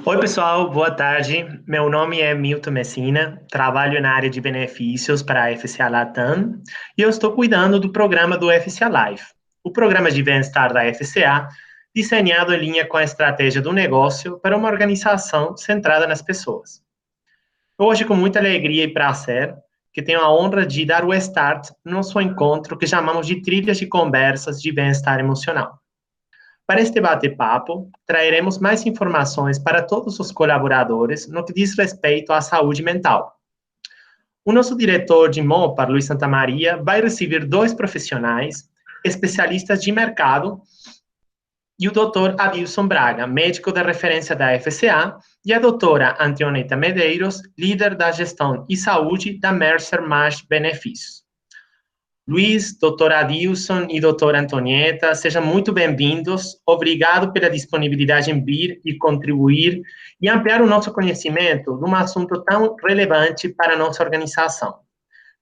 Oi, pessoal, boa tarde. Meu nome é Milton Messina, trabalho na área de benefícios para a FCA Latam e eu estou cuidando do programa do FCA Life, o programa de bem-estar da FCA, desenhado em linha com a estratégia do negócio para uma organização centrada nas pessoas. Hoje, com muita alegria e prazer, que tenho a honra de dar o start no nosso encontro que chamamos de Trilhas de Conversas de Bem-Estar Emocional. Para este bate-papo, traremos mais informações para todos os colaboradores no que diz respeito à saúde mental. O nosso diretor de MOPAR, Luiz Santamaria, vai receber dois profissionais, especialistas de mercado, e o Dr. Adilson Braga, médico de referência da FCA, e a doutora Antoneta Medeiros, líder da gestão e saúde da Mercer Marsh Benefícios. Luiz, doutora Adilson e doutora Antonieta, sejam muito bem-vindos. Obrigado pela disponibilidade em vir e contribuir e ampliar o nosso conhecimento de um assunto tão relevante para a nossa organização.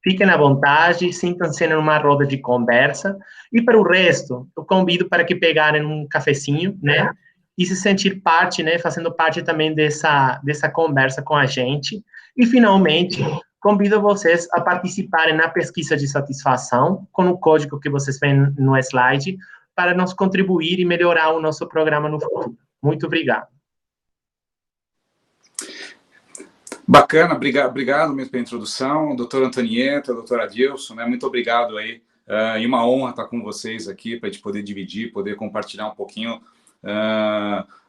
Fiquem à vontade, sintam-se numa roda de conversa e, para o resto, eu convido para que pegarem um cafezinho, né? E se sentir parte, né? Fazendo parte também dessa conversa com a gente. E, finalmente, convido vocês a participarem na pesquisa de satisfação com o código que vocês veem no slide para nos contribuir e melhorar o nosso programa no futuro. Muito obrigado. Bacana, obrigado mesmo pela introdução, doutor Antonieta, doutor Adilson, né? Muito obrigado aí, e uma honra estar com vocês aqui para a gente poder dividir, poder compartilhar um pouquinho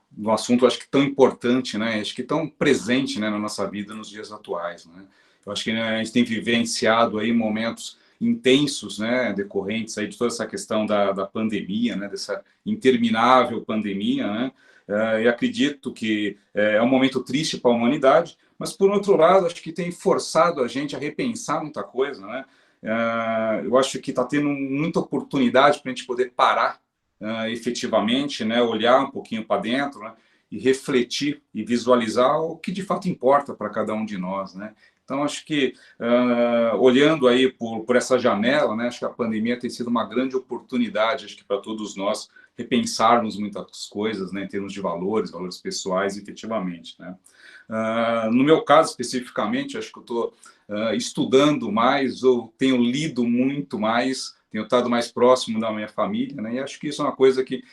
do assunto, acho que tão importante, né? Acho que tão presente, né, na nossa vida nos dias atuais, né? Eu acho que, né, a gente tem vivenciado aí momentos intensos, né, decorrentes aí de toda essa questão da pandemia, né, dessa interminável pandemia, né? E acredito que é um momento triste para a humanidade, mas, por outro lado, acho que tem forçado a gente a repensar muita coisa, né? Eu acho que está tendo muita oportunidade para a gente poder parar efetivamente, né? Olhar um pouquinho para dentro, né? E refletir e visualizar o que de fato importa para cada um de nós, né? Então, acho que, olhando aí por essa janela, né? Acho que a pandemia tem sido uma grande oportunidade, acho que para todos nós, repensarmos muitas coisas, né? Em termos de valores pessoais, efetivamente, né? No meu caso, especificamente, acho que eu estou estudando mais, ou tenho lido muito mais, tenho estado mais próximo da minha família, né? E acho que isso é uma coisa que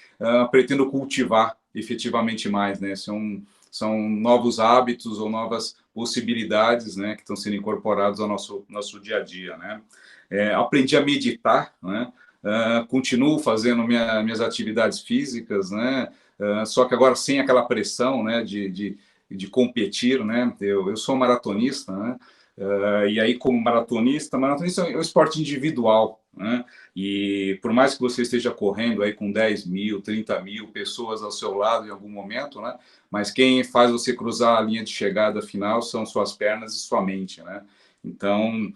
pretendo cultivar efetivamente mais, né? São novos hábitos ou novas possibilidades, né, que estão sendo incorporados ao nosso dia a dia, né? Aprendi a meditar, né? Continuo fazendo minhas atividades físicas, né? Só que agora sem aquela pressão, né, de competir, né? Eu sou maratonista, né? E aí, como maratonista é um esporte individual, né? E por mais que você esteja correndo aí com 10 mil, 30 mil pessoas ao seu lado em algum momento, né? Mas quem faz você cruzar a linha de chegada final são suas pernas e sua mente, né? Então,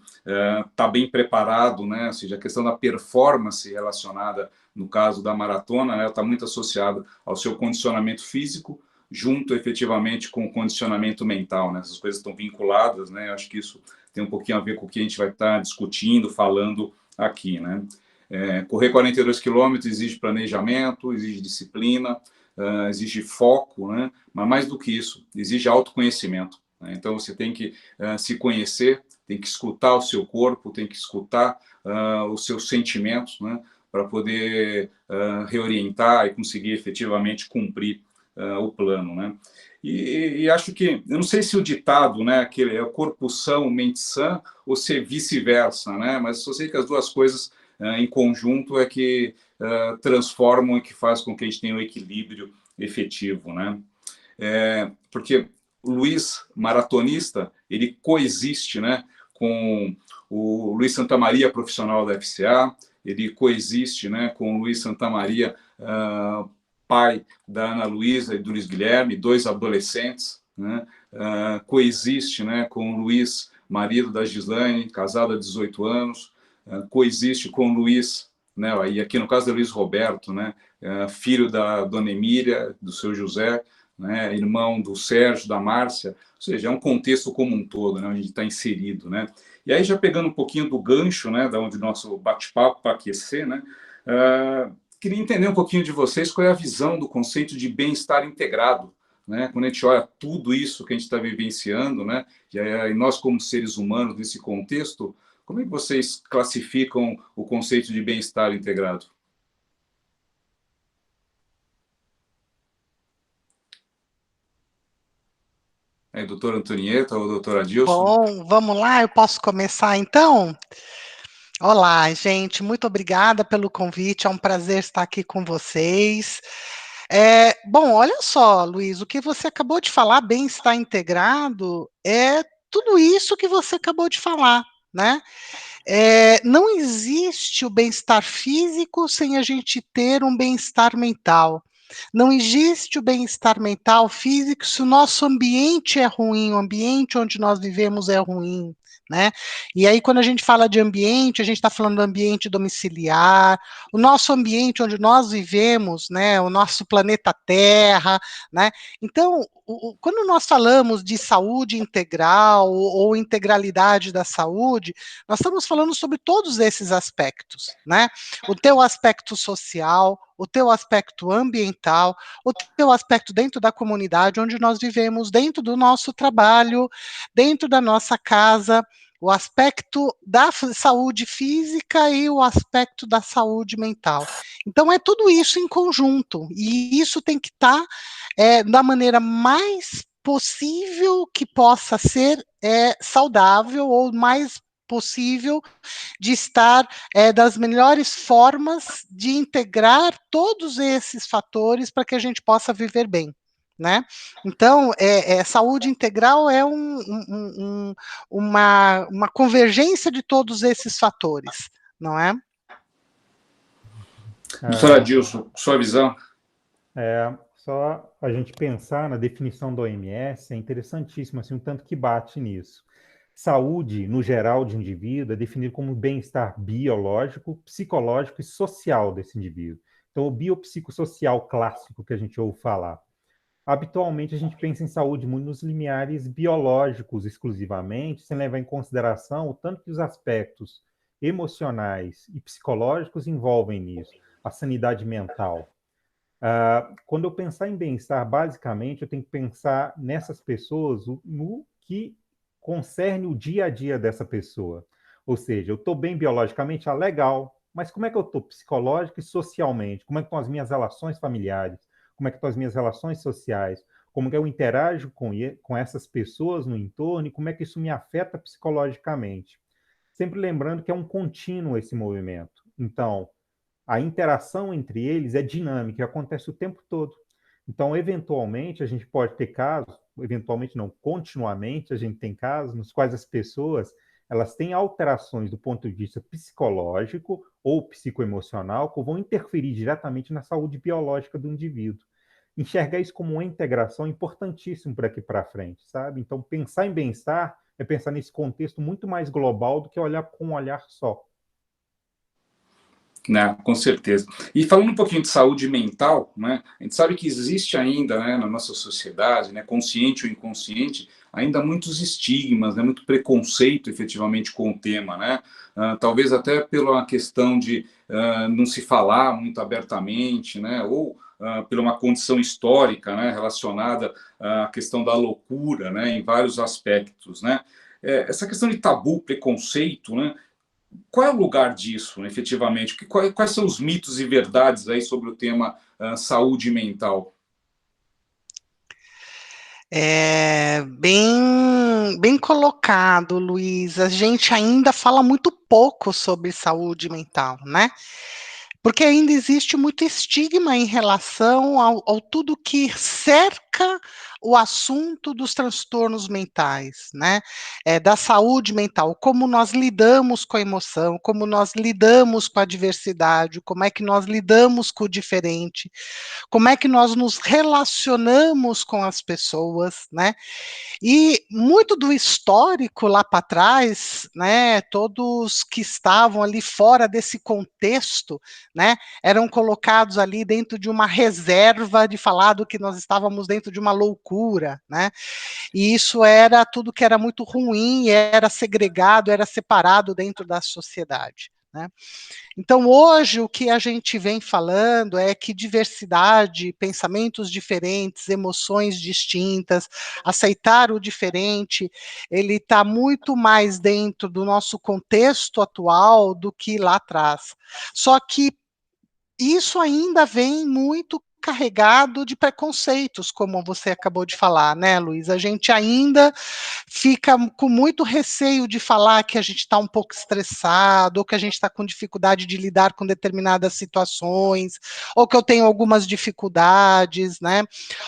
tá bem preparado, né? Ou seja, a questão da performance relacionada, no caso da maratona, né, está muito associada ao seu condicionamento físico, junto efetivamente com o condicionamento mental, né? Essas coisas estão vinculadas, né? Eu acho que isso tem um pouquinho a ver com o que a gente vai estar discutindo, falando aqui, né? Correr 42 quilômetros exige planejamento, exige disciplina, exige foco, né? Mas mais do que isso, exige autoconhecimento, né? Então você tem que se conhecer, tem que escutar o seu corpo, tem que escutar os seus sentimentos, né? Para poder reorientar e conseguir efetivamente cumprir o plano, né? E acho que, eu não sei se o ditado, né, aquele é corpo são, mente sã, ou se é vice-versa, né? Mas só sei que as duas coisas em conjunto é que transformam e que faz com que a gente tenha um equilíbrio efetivo, né? Porque o Luiz, maratonista, ele coexiste, né, com o Luiz Santamaria, profissional da FCA, ele coexiste, né, com o Luiz Santamaria, pai da Ana Luísa e do Luiz Guilherme, dois adolescentes, né? Coexiste, né, com o Luiz, marido da Gislaine, casado há 18 anos, coexiste com o Luiz, né, e aqui no caso do Luiz Roberto, né, filho da dona Emília, do seu José, né, irmão do Sérgio, da Márcia, ou seja, é um contexto como um todo, né, onde a gente está inserido, né? E aí, já pegando um pouquinho do gancho, né, da onde o nosso bate-papo para aquecer, né, queria entender um pouquinho de vocês qual é a visão do conceito de bem-estar integrado né? Quando a gente olha tudo isso que a gente está vivenciando, né? E nós como seres humanos nesse contexto, como é que vocês classificam o conceito de bem-estar integrado? Doutora Antonieta ou doutora Adilson? Bom, vamos lá, eu posso começar então? Olá, gente, muito obrigada pelo convite, é um prazer estar aqui com vocês. Bom, olha só, Luiz, o que você acabou de falar, bem-estar integrado, é tudo isso que você acabou de falar, né? Não existe o bem-estar físico sem a gente ter um bem-estar mental. Não existe o bem-estar mental físico se o nosso ambiente é ruim, o ambiente onde nós vivemos é ruim, né? E aí, quando a gente fala de ambiente, a gente está falando do ambiente domiciliar, o nosso ambiente onde nós vivemos, né? O nosso planeta Terra, né? Então, quando nós falamos de saúde integral ou integralidade da saúde, nós estamos falando sobre todos esses aspectos, né? O teu aspecto social, o teu aspecto ambiental, o teu aspecto dentro da comunidade onde nós vivemos, dentro do nosso trabalho, dentro da nossa casa, o aspecto da saúde física e o aspecto da saúde mental. Então, é tudo isso em conjunto, e isso tem que estar da maneira mais possível que possa ser saudável ou mais possível de estar das melhores formas de integrar todos esses fatores para que a gente possa viver bem, né? Então, saúde integral é uma convergência de todos esses fatores, não é? Doutora Adilson, sua visão? Só a gente pensar na definição da OMS é interessantíssimo, assim, um tanto que bate nisso. Saúde, no geral, de indivíduo é definido como bem-estar biológico, psicológico e social desse indivíduo. Então, o biopsicossocial clássico que a gente ouve falar. Habitualmente, a gente pensa em saúde muito nos limiares biológicos exclusivamente, sem levar em consideração o tanto que os aspectos emocionais e psicológicos envolvem nisso, a sanidade mental. Quando eu pensar em bem-estar, basicamente, eu tenho que pensar nessas pessoas no que concerne o dia a dia dessa pessoa. Ou seja, eu estou bem biologicamente, legal, mas como é que eu estou psicológica e socialmente? Como é que estão as minhas relações familiares? Como é que estão as minhas relações sociais? Como é que eu interajo com essas pessoas no entorno e como é que isso me afeta psicologicamente? Sempre lembrando que é um contínuo esse movimento. Então, a interação entre eles é dinâmica e acontece o tempo todo. Então, eventualmente, a gente pode ter casos, eventualmente não, continuamente, a gente tem casos nos quais as pessoas elas têm alterações do ponto de vista psicológico ou psicoemocional que vão interferir diretamente na saúde biológica do indivíduo. Enxergar isso como uma integração é importantíssimo para aqui para frente, sabe? Então, pensar em bem-estar é pensar nesse contexto muito mais global do que olhar com um olhar só. Né, com certeza. E falando um pouquinho de saúde mental, né, a gente sabe que existe ainda, né, na nossa sociedade, né, consciente ou inconsciente, ainda muitos estigmas, né, muito preconceito efetivamente com o tema, né, talvez até pela questão de não se falar muito abertamente, né, ou pela uma condição histórica, né, relacionada à questão da loucura, né, em vários aspectos, né. Essa questão de tabu, preconceito, né, qual é o lugar disso, efetivamente? Quais são os mitos e verdades aí sobre o tema saúde mental? Bem colocado, Luiz. A gente ainda fala muito pouco sobre saúde mental, né? Porque ainda existe muito estigma em relação ao tudo que cerca o assunto dos transtornos mentais, né? Da saúde mental, como nós lidamos com a emoção, como nós lidamos com a diversidade, como é que nós lidamos com o diferente, como é que nós nos relacionamos com as pessoas, né? E muito do histórico lá para trás, né, todos que estavam ali fora desse contexto, né, eram colocados ali dentro de uma reserva de falar do que nós estávamos dentro de uma loucura, né? E isso era tudo que era muito ruim, era segregado, era separado dentro da sociedade, né? né? Então, hoje, o que a gente vem falando é que diversidade, pensamentos diferentes, emoções distintas, aceitar o diferente, ele está muito mais dentro do nosso contexto atual do que lá atrás. Só que isso ainda vem muito carregado de preconceitos, como você acabou de falar, né, Luiz? A gente ainda fica com muito receio de falar que a gente está um pouco estressado, ou que a gente está com dificuldade de lidar com determinadas situações, ou que eu tenho algumas dificuldades, né?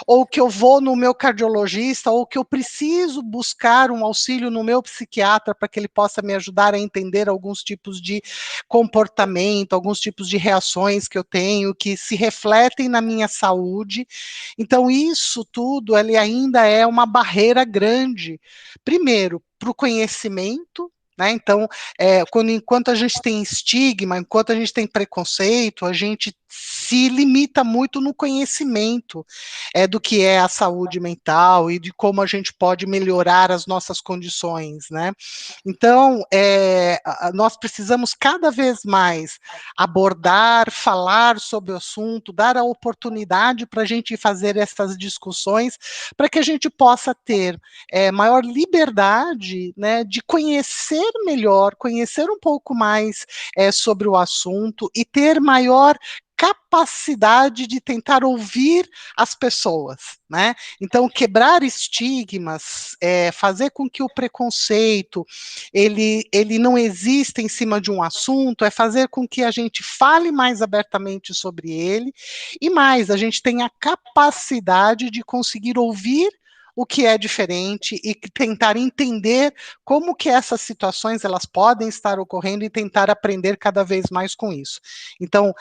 Ou que eu vou no meu cardiologista, ou que eu preciso buscar um auxílio no meu psiquiatra para que ele possa me ajudar a entender alguns tipos de comportamento, alguns tipos de reações que eu tenho, que se refletem na minha saúde. Então, isso tudo, ele ainda é uma barreira grande. Primeiro, para o conhecimento, né? Então, enquanto a gente tem estigma, enquanto a gente tem preconceito, a gente se limita muito no conhecimento do que é a saúde mental e de como a gente pode melhorar as nossas condições, né? Então, nós precisamos cada vez mais abordar, falar sobre o assunto, dar a oportunidade para a gente fazer essas discussões, para que a gente possa ter maior liberdade, né, de conhecer melhor, conhecer um pouco mais sobre o assunto e ter maior capacidade de tentar ouvir as pessoas, né? Então, quebrar estigmas, fazer com que o preconceito ele não exista em cima de um assunto, é fazer com que a gente fale mais abertamente sobre ele, e mais, a gente tenha a capacidade de conseguir ouvir o que é diferente e tentar entender como que essas situações elas podem estar ocorrendo e tentar aprender cada vez mais com isso. Então,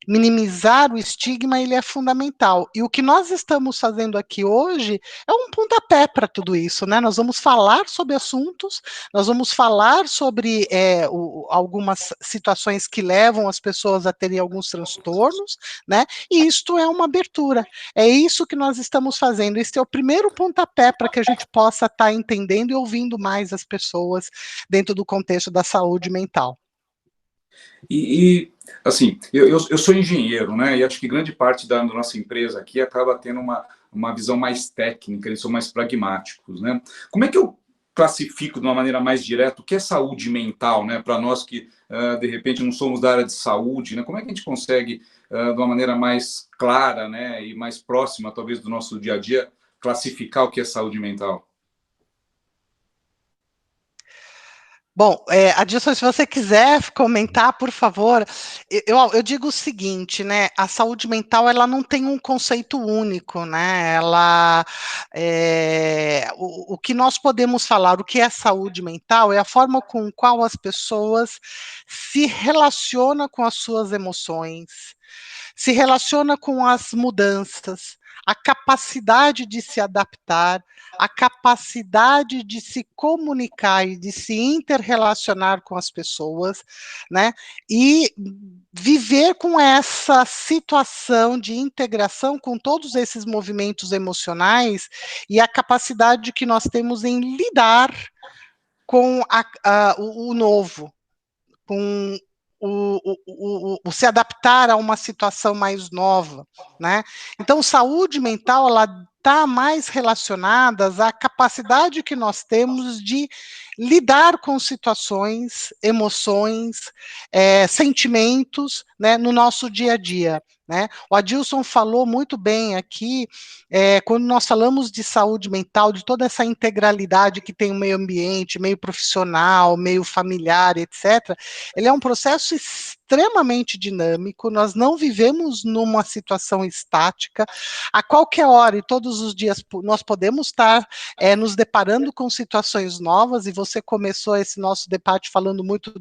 minimizar o estigma, ele é fundamental. E o que nós estamos fazendo aqui hoje é um pontapé para tudo isso, né? Nós vamos falar sobre assuntos, nós vamos falar sobre algumas situações que levam as pessoas a terem alguns transtornos, né? E isto é uma abertura. É isso que nós estamos fazendo. Este é o primeiro pontapé para que a gente possa estar entendendo e ouvindo mais as pessoas dentro do contexto da saúde mental. Assim, eu sou engenheiro, né? E acho que grande parte da nossa empresa aqui acaba tendo uma visão mais técnica, eles são mais pragmáticos, né? Como é que eu classifico de uma maneira mais direta o que é saúde mental, né? Para nós que, de repente, não somos da área de saúde, né? Como é que a gente consegue, de uma maneira mais clara, né? E mais próxima, talvez, do nosso dia a dia, classificar o que é saúde mental? Bom, Adilson, se você quiser comentar, por favor, eu digo o seguinte, né, a saúde mental, ela não tem um conceito único, né, o que nós podemos falar, o que é saúde mental, é a forma com qual as pessoas se relacionam com as suas emoções, se relaciona com as mudanças, a capacidade de se adaptar, a capacidade de se comunicar e de se interrelacionar com as pessoas, né? E viver com essa situação de integração com todos esses movimentos emocionais e a capacidade que nós temos em lidar com o novo, com o se adaptar a uma situação mais nova, né? Então, saúde mental, ela está mais relacionada à capacidade que nós temos de lidar com situações, emoções, sentimentos, né, no nosso dia a dia. Né? O Adilson falou muito bem aqui, quando nós falamos de saúde mental, de toda essa integralidade que tem o meio ambiente, meio profissional, meio familiar, etc., ele é um processo extremamente dinâmico, nós não vivemos numa situação estática, a qualquer hora e todos os dias nós podemos estar nos deparando com situações novas, e você começou esse nosso debate falando muito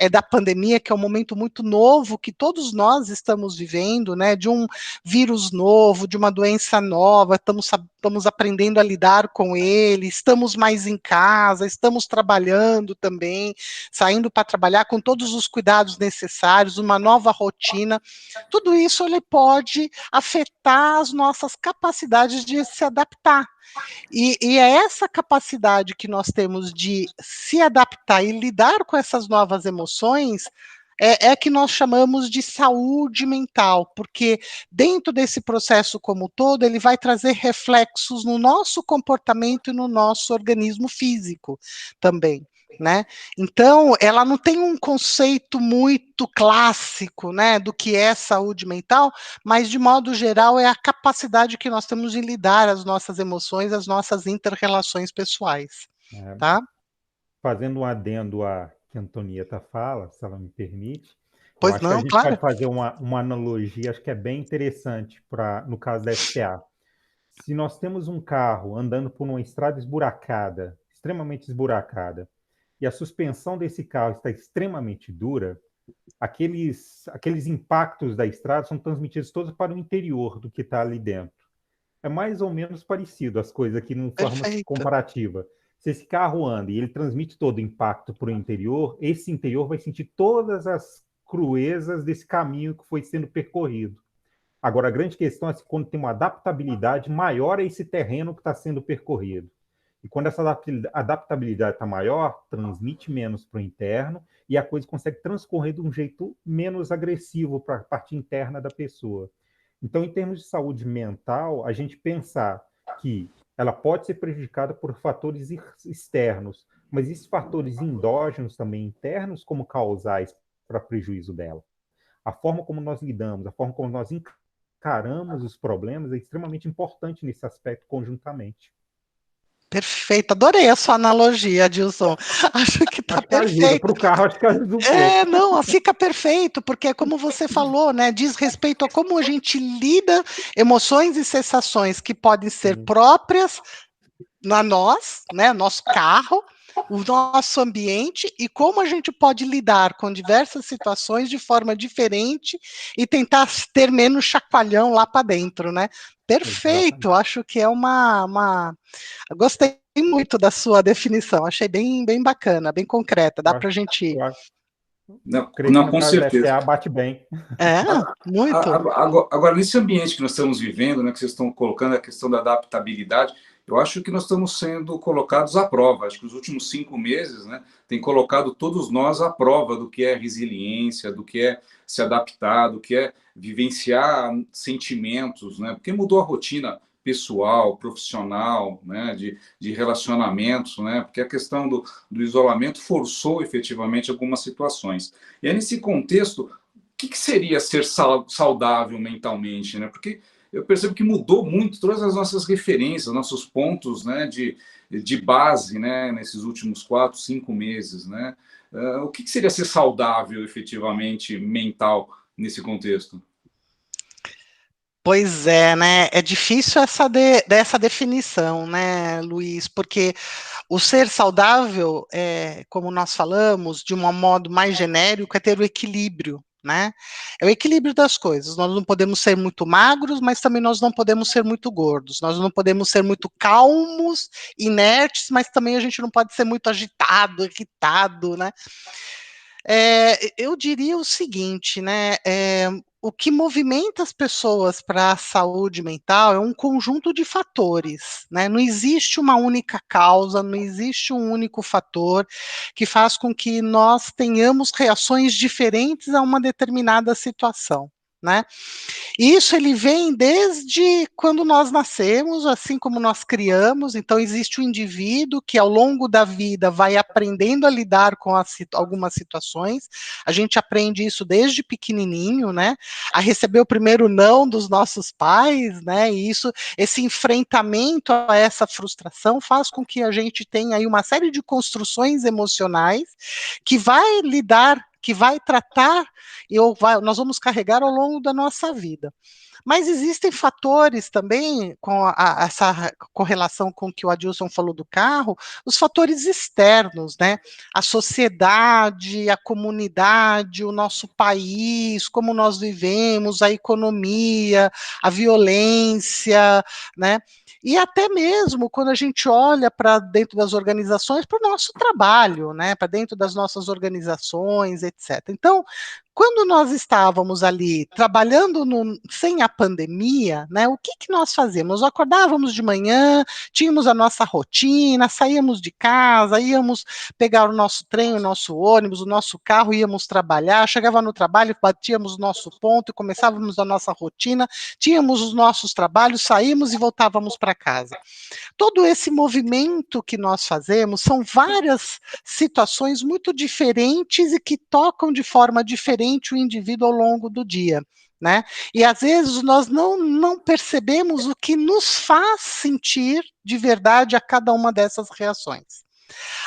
da pandemia, que é um momento muito novo que todos nós estamos vivendo, vivendo, né, de um vírus novo, de uma doença nova, estamos aprendendo a lidar com ele, estamos mais em casa, estamos trabalhando também, saindo para trabalhar com todos os cuidados necessários, uma nova rotina. Tudo isso ele pode afetar as nossas capacidades de se adaptar. E é essa capacidade que nós temos de se adaptar e lidar com essas novas emoções é que nós chamamos de saúde mental, porque dentro desse processo como todo, ele vai trazer reflexos no nosso comportamento e no nosso organismo físico também. Né? Então, ela não tem um conceito muito clássico, né, do que é saúde mental, mas, de modo geral, é a capacidade que nós temos de lidar as nossas emoções, as nossas inter-relações pessoais, É, tá? fazendo um adendo a que a Antonieta fala, se ela me permite, eu Pois acho que a não, gente claro. pode fazer uma analogia, acho que é bem interessante no caso da FCA. Se nós temos um carro andando por uma estrada esburacada, extremamente esburacada, e a suspensão desse carro está extremamente dura, aqueles impactos da estrada são transmitidos todos para o interior do que está ali dentro. É mais ou menos parecido as coisas aqui, de forma Perfeito. comparativa. Se esse carro anda e ele transmite todo o impacto para o interior, esse interior vai sentir todas as cruezas desse caminho que foi sendo percorrido. Agora, a grande questão é se quando tem uma adaptabilidade maior a esse terreno que está sendo percorrido. E quando essa adaptabilidade está maior, transmite menos para o interno e a coisa consegue transcorrer de um jeito menos agressivo para a parte interna da pessoa. Então, em termos de saúde mental, a gente pensar que ela pode ser prejudicada por fatores externos, mas esses fatores endógenos também internos como causais para prejuízo dela. A forma como nós lidamos, a forma como nós encaramos os problemas é extremamente importante nesse aspecto conjuntamente. Perfeito, adorei a sua analogia, Adilson. Acho que está Acho que ajuda para perfeito. o carro, acho que ajuda um pouco. Não, fica perfeito, porque é como você falou, né? Diz respeito a como a gente lida emoções e sensações que podem ser Sim. próprias na nós, né? Nosso carro, o nosso ambiente e como a gente pode lidar com diversas situações de forma diferente e tentar ter menos chacoalhão lá para dentro, né? Perfeito, Exatamente. acho que é gostei muito da sua definição, achei bem bacana, bem concreta, dá para a gente... Não, Creio que não, no com caso da certeza. FTA bate bem. Muito. Agora, nesse ambiente que nós estamos vivendo, né, que vocês estão colocando a questão da adaptabilidade, eu acho que nós estamos sendo colocados à prova. Acho que os últimos 5 meses, né, tem colocado todos nós à prova do que é resiliência, do que é se adaptar, do que é vivenciar sentimentos, né, porque mudou a rotina pessoal, profissional, né, de relacionamentos, né, porque a questão do isolamento forçou efetivamente algumas situações. E é nesse contexto que seria ser saudável mentalmente, né? Porque eu percebo que mudou muito todas as nossas referências, nossos pontos, né, de base, né, nesses últimos 4, 5 meses, né? O que seria ser saudável efetivamente mental nesse contexto? Pois é, né? É difícil dessa definição, né, Luiz? Porque o ser saudável, como nós falamos, de um modo mais genérico, é ter o equilíbrio, né? É o equilíbrio das coisas. Nós não podemos ser muito magros, mas também nós não podemos ser muito gordos. Nós não podemos ser muito calmos, inertes, mas também a gente não pode ser muito agitado, irritado, né? Eu diria o seguinte, né? O que movimenta as pessoas para a saúde mental é um conjunto de fatores, né? Não existe uma única causa, não existe um único fator que faz com que nós tenhamos reações diferentes a uma determinada situação, né? Isso ele vem desde quando nós nascemos, assim como nós criamos, então existe um indivíduo que ao longo da vida vai aprendendo a lidar com algumas situações, a gente aprende isso desde pequenininho, né, a receber o primeiro não dos nossos pais, né, e esse enfrentamento a essa frustração faz com que a gente tenha aí uma série de construções emocionais que vai lidar, que vai tratar, nós vamos carregar ao longo da nossa vida. Mas existem fatores também, com essa correlação com o que o Adilson falou do carro, os fatores externos, né? A sociedade, a comunidade, o nosso país, como nós vivemos, a economia, a violência, né? E até mesmo quando a gente olha para dentro das organizações, para o nosso trabalho, né? Para dentro das nossas organizações, etc. Então, quando nós estávamos ali trabalhando sem a pandemia, né, o que nós fazíamos? Nós acordávamos de manhã, tínhamos a nossa rotina, saíamos de casa, íamos pegar o nosso trem, o nosso ônibus, o nosso carro, íamos trabalhar, chegava no trabalho, batíamos o nosso ponto e começávamos a nossa rotina, tínhamos os nossos trabalhos, saímos e voltávamos para casa. Todo esse movimento que nós fazemos são várias situações muito diferentes e que tocam de forma diferente o indivíduo ao longo do dia, né? E às vezes nós não percebemos o que nos faz sentir de verdade a cada uma dessas reações.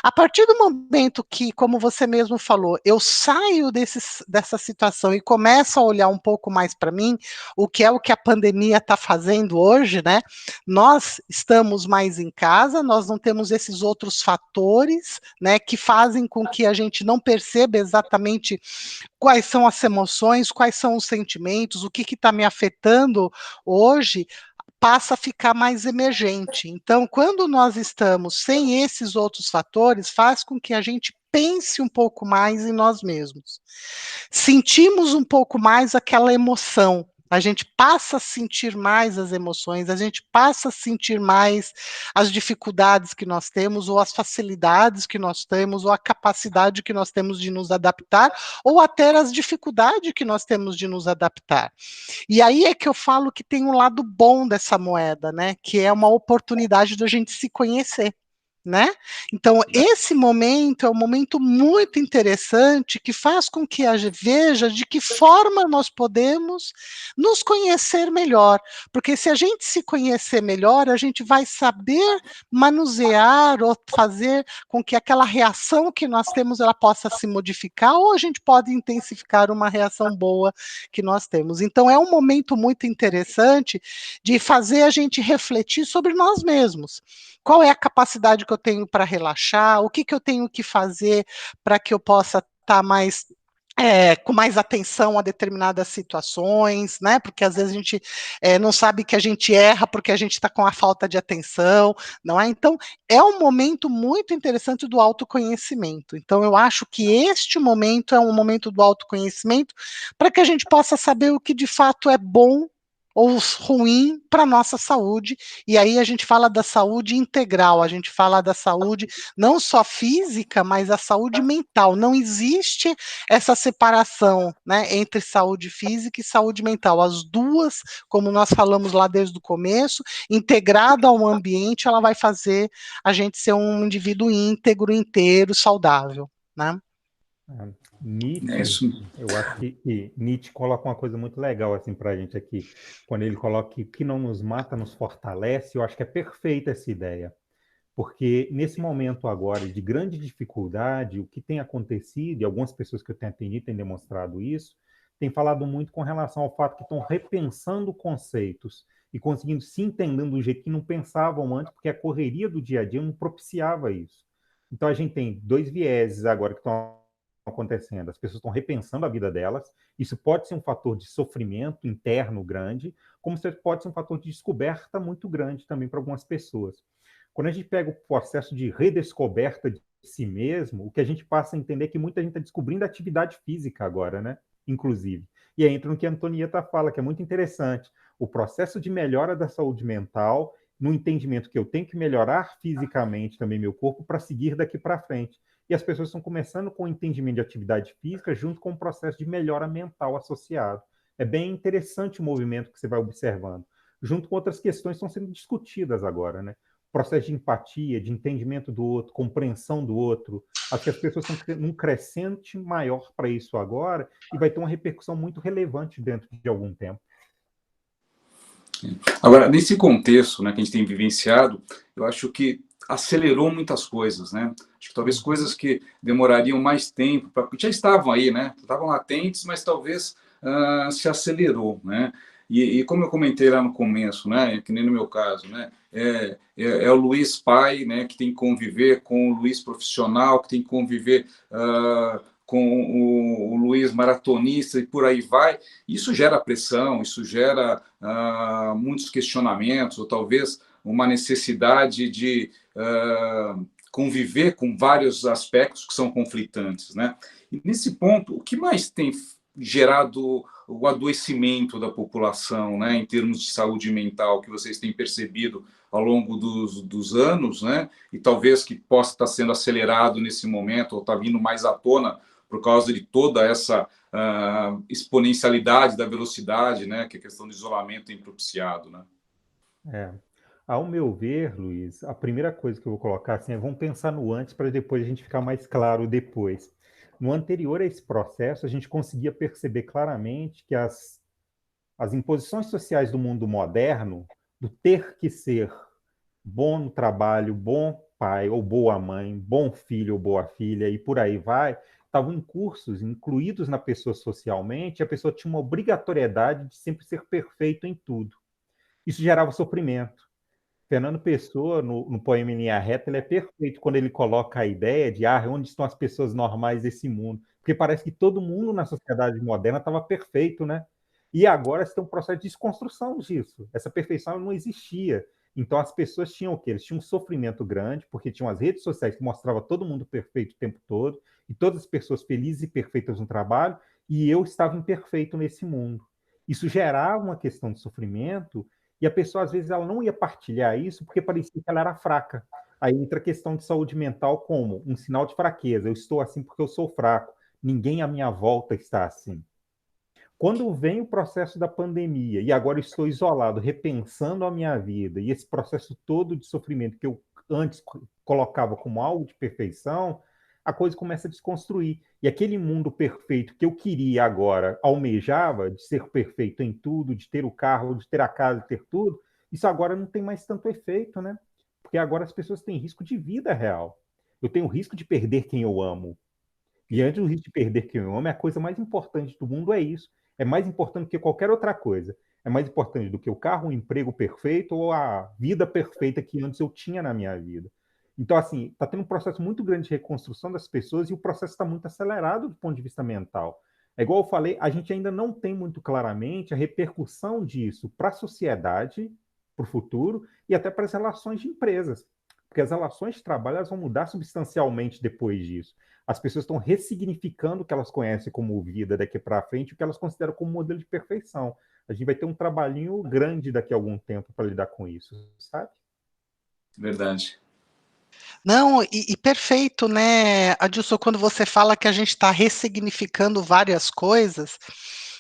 A partir do momento que, como você mesmo falou, eu saio dessa situação e começo a olhar um pouco mais para mim, o que a pandemia está fazendo hoje, né? Nós estamos mais em casa, nós não temos esses outros fatores, né, que fazem com que a gente não perceba exatamente quais são as emoções, quais são os sentimentos, o que está me afetando hoje, passa a ficar mais emergente. Então, quando nós estamos sem esses outros fatores, faz com que a gente pense um pouco mais em nós mesmos. Sentimos um pouco mais aquela emoção. A gente passa a sentir mais as emoções, a gente passa a sentir mais as dificuldades que nós temos, ou as facilidades que nós temos, ou a capacidade que nós temos de nos adaptar, ou até as dificuldades que nós temos de nos adaptar. E aí é que eu falo que tem um lado bom dessa moeda, né? Que é uma oportunidade da gente se conhecer, né? Então, esse momento é um momento muito interessante que faz com que a gente veja de que forma nós podemos nos conhecer melhor, porque se a gente se conhecer melhor, a gente vai saber manusear ou fazer com que aquela reação que nós temos ela possa se modificar, ou a gente pode intensificar uma reação boa que nós temos. Então, é um momento muito interessante de fazer a gente refletir sobre nós mesmos. Qual é a capacidade que eu tenho para relaxar? O que eu tenho que fazer para que eu possa estar mais com mais atenção a determinadas situações, né? Porque às vezes a gente não sabe que a gente erra porque a gente está com a falta de atenção, não é? Então, é um momento muito interessante do autoconhecimento. Então, eu acho que este momento é um momento do autoconhecimento para que a gente possa saber o que de fato é bom ou ruim para a nossa saúde, e aí a gente fala da saúde integral, a gente fala da saúde não só física, mas a saúde mental. Não existe essa separação, né, entre saúde física e saúde mental. As duas, como nós falamos lá desde o começo, integrada ao ambiente, ela vai fazer a gente ser um indivíduo íntegro, inteiro, saudável, né? Nietzsche, eu acho que Nietzsche coloca uma coisa muito legal assim para a gente aqui, quando ele coloca que o que não nos mata nos fortalece. Eu acho que é perfeita essa ideia, porque nesse momento agora de grande dificuldade, o que tem acontecido, e algumas pessoas que eu tenho atendido têm demonstrado isso, têm falado muito com relação ao fato que estão repensando conceitos e conseguindo se entendendo do jeito que não pensavam antes, porque a correria do dia a dia não propiciava isso. Então a gente tem dois vieses agora que estão acontecendo. As pessoas estão repensando a vida delas. Isso pode ser um fator de sofrimento interno grande, como pode ser um fator de descoberta muito grande também para algumas pessoas. Quando a gente pega o processo de redescoberta de si mesmo, o que a gente passa a entender é que muita gente está descobrindo a atividade física agora, né? Inclusive. E aí entra no que a Antonieta fala, que é muito interessante. O processo de melhora da saúde mental, no entendimento que eu tenho que melhorar fisicamente também meu corpo para seguir daqui para frente. E as pessoas estão começando com o entendimento de atividade física junto com o processo de melhora mental associado. É bem interessante o movimento que você vai observando, junto com outras questões que estão sendo discutidas agora, né? Processo de empatia, de entendimento do outro, compreensão do outro. Acho que as pessoas estão num crescente maior para isso agora e vai ter uma repercussão muito relevante dentro de algum tempo. Agora, nesse contexto, né, que a gente tem vivenciado, eu acho que acelerou muitas coisas, né? Acho que talvez coisas que demorariam mais tempo, já estavam aí, né? Estavam latentes, mas talvez se acelerou, né? E como eu comentei lá no começo, né, que nem no meu caso, né, é o Luiz pai, né, que tem que conviver com o Luiz profissional, que tem que conviver com o Luiz maratonista e por aí vai. Isso gera pressão, isso gera muitos questionamentos, ou talvez uma necessidade de conviver com vários aspectos que são conflitantes, né? E nesse ponto, o que mais tem gerado o adoecimento da população, né, em termos de saúde mental, que vocês têm percebido ao longo dos anos, né, e talvez que possa estar sendo acelerado nesse momento, ou está vindo mais à tona por causa de toda essa exponencialidade da velocidade, né, que a questão do isolamento tem propiciado, né? Ao meu ver, Luiz, a primeira coisa que eu vou colocar assim é vamos pensar no antes para depois a gente ficar mais claro depois. No anterior a esse processo, a gente conseguia perceber claramente que as imposições sociais do mundo moderno, do ter que ser bom no trabalho, bom pai ou boa mãe, bom filho ou boa filha, e por aí vai, estavam em cursos, incluídos na pessoa socialmente, e a pessoa tinha uma obrigatoriedade de sempre ser perfeito em tudo. Isso gerava sofrimento. Fernando Pessoa, no poema Em Linha Reta, ele é perfeito quando ele coloca a ideia de onde estão as pessoas normais desse mundo. Porque parece que todo mundo na sociedade moderna estava perfeito, né? E agora está um processo de desconstrução disso. Essa perfeição não existia. Então as pessoas tinham o quê? Eles tinham um sofrimento grande, porque tinham as redes sociais que mostravam todo mundo perfeito o tempo todo, e todas as pessoas felizes e perfeitas no trabalho, e eu estava imperfeito nesse mundo. Isso gerava uma questão de sofrimento e a pessoa, às vezes, ela não ia partilhar isso porque parecia que ela era fraca. Aí entra a questão de saúde mental como um sinal de fraqueza. Eu estou assim porque eu sou fraco. Ninguém à minha volta está assim. Quando vem o processo da pandemia e agora estou isolado, repensando a minha vida, e esse processo todo de sofrimento que eu antes colocava como algo de perfeição, a coisa começa a desconstruir. E aquele mundo perfeito que eu queria agora, almejava, de ser perfeito em tudo, de ter o carro, de ter a casa, de ter tudo, isso agora não tem mais tanto efeito, né? Porque agora as pessoas têm risco de vida real. Eu tenho risco de perder quem eu amo. E antes do risco de perder quem eu amo, a coisa mais importante do mundo é isso. É mais importante que qualquer outra coisa. É mais importante do que o carro, o emprego perfeito ou a vida perfeita que antes eu tinha na minha vida. Então, assim, está tendo um processo muito grande de reconstrução das pessoas e o processo está muito acelerado do ponto de vista mental. É igual eu falei, a gente ainda não tem muito claramente a repercussão disso para a sociedade, para o futuro e até para as relações de empresas. Porque as relações de trabalho elas vão mudar substancialmente depois disso. As pessoas estão ressignificando o que elas conhecem como vida daqui para frente, o que elas consideram como modelo de perfeição. A gente vai ter um trabalhinho grande daqui a algum tempo para lidar com isso, sabe? Verdade. Não, e perfeito, né, Adilson, quando você fala que a gente está ressignificando várias coisas,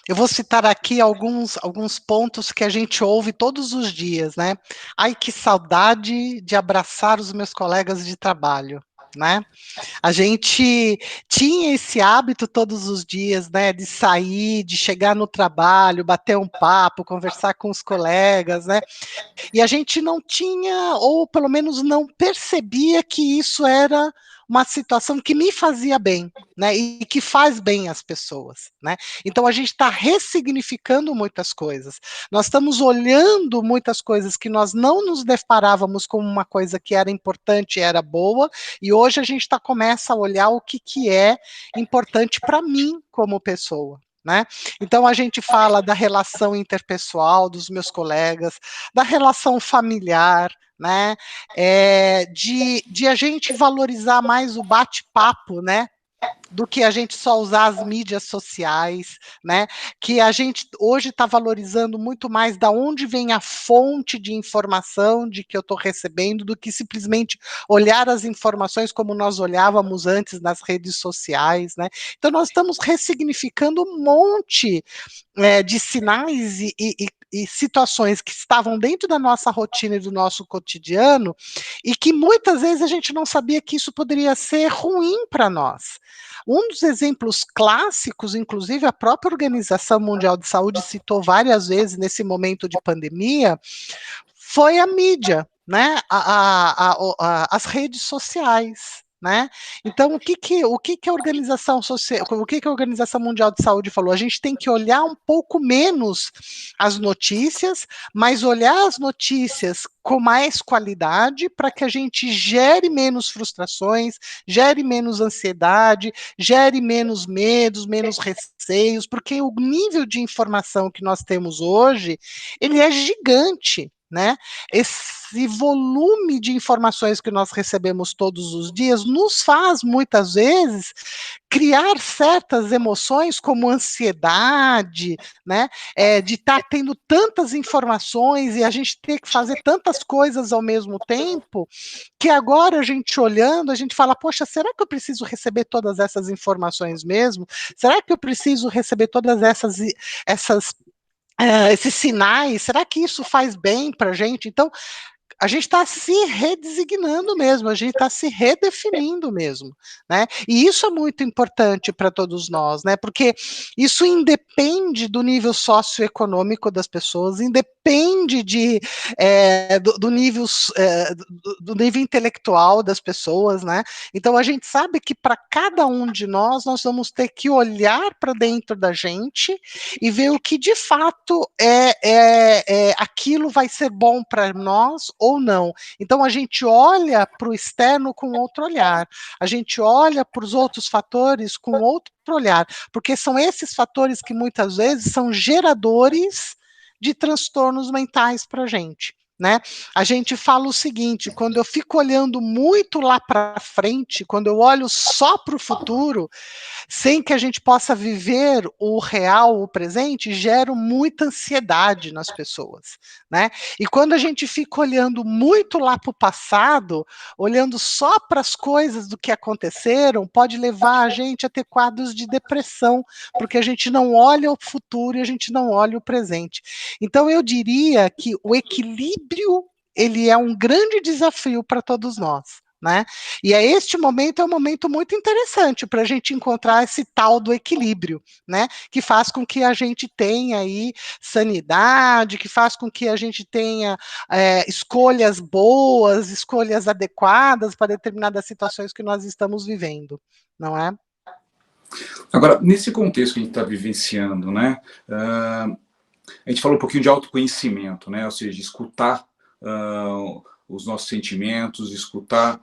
eu vou citar aqui alguns pontos que a gente ouve todos os dias, né? Ai, que saudade de abraçar os meus colegas de trabalho, né? A gente tinha esse hábito todos os dias, né, de sair, de chegar no trabalho, bater um papo, conversar com os colegas, né? E a gente não tinha, ou pelo menos não percebia que isso era uma situação que me fazia bem, né, e que faz bem às pessoas, né. Então a gente está ressignificando muitas coisas. Nós estamos olhando muitas coisas que nós não nos deparávamos como uma coisa que era importante e era boa, e hoje a gente começa a olhar o que é importante para mim como pessoa. Né? Então a gente fala da relação interpessoal dos meus colegas, da relação familiar, né? De a gente valorizar mais o bate-papo, né? Do que a gente só usar as mídias sociais, né? Que a gente hoje está valorizando muito mais da onde vem a fonte de informação de que eu estou recebendo, do que simplesmente olhar as informações como nós olhávamos antes nas redes sociais, né? Então nós estamos ressignificando um monte de sinais e situações que estavam dentro da nossa rotina e do nosso cotidiano, e que muitas vezes a gente não sabia que isso poderia ser ruim para nós. Um dos exemplos clássicos, inclusive a própria Organização Mundial de Saúde citou várias vezes nesse momento de pandemia, foi a mídia, né? As redes sociais. né? Então, o que a Organização Social, o que a Organização Mundial de Saúde falou? A gente tem que olhar um pouco menos as notícias, mas olhar as notícias com mais qualidade para que a gente gere menos frustrações, gere menos ansiedade, gere menos medos, menos receios, porque o nível de informação que nós temos hoje, ele é gigante, né? Esse volume de informações que nós recebemos todos os dias nos faz, muitas vezes, criar certas emoções como ansiedade, né? De estar tendo tantas informações e a gente ter que fazer tantas coisas ao mesmo tempo, que agora a gente olhando, a gente fala, poxa, será que eu preciso receber todas essas informações mesmo? Será que eu preciso receber todas esses sinais? Será que isso faz bem para a gente? Então, a gente está se redesignando mesmo, a gente está se redefinindo mesmo, né? E isso é muito importante para todos nós, né? Porque isso independe do nível socioeconômico das pessoas, independe do nível, do nível intelectual das pessoas, né? Então a gente sabe que para cada um de nós vamos ter que olhar para dentro da gente e ver o que de fato aquilo vai ser bom para nós ou não. Então a gente olha para o externo com outro olhar, a gente olha para os outros fatores com outro olhar, porque são esses fatores que muitas vezes são geradores de transtornos mentais para a gente. Né? A gente fala o seguinte, quando eu fico olhando muito lá para frente, quando eu olho só para o futuro, sem que a gente possa viver o real, o presente, gera muita ansiedade nas pessoas, né? E quando a gente fica olhando muito lá para o passado, olhando só para as coisas do que aconteceram, pode levar a gente a ter quadros de depressão, porque a gente não olha o futuro e a gente não olha o presente. Então, eu diria que o equilíbrio, ele é um grande desafio para todos nós. Né? E este momento é um momento muito interessante para a gente encontrar esse tal do equilíbrio, né? Que faz com que a gente tenha aí sanidade, que faz com que a gente tenha escolhas boas, escolhas adequadas para determinadas situações que nós estamos vivendo, não é? Agora, nesse contexto que a gente está vivenciando, né? A gente falou um pouquinho de autoconhecimento, né? Ou seja, escutar os nossos sentimentos, escutar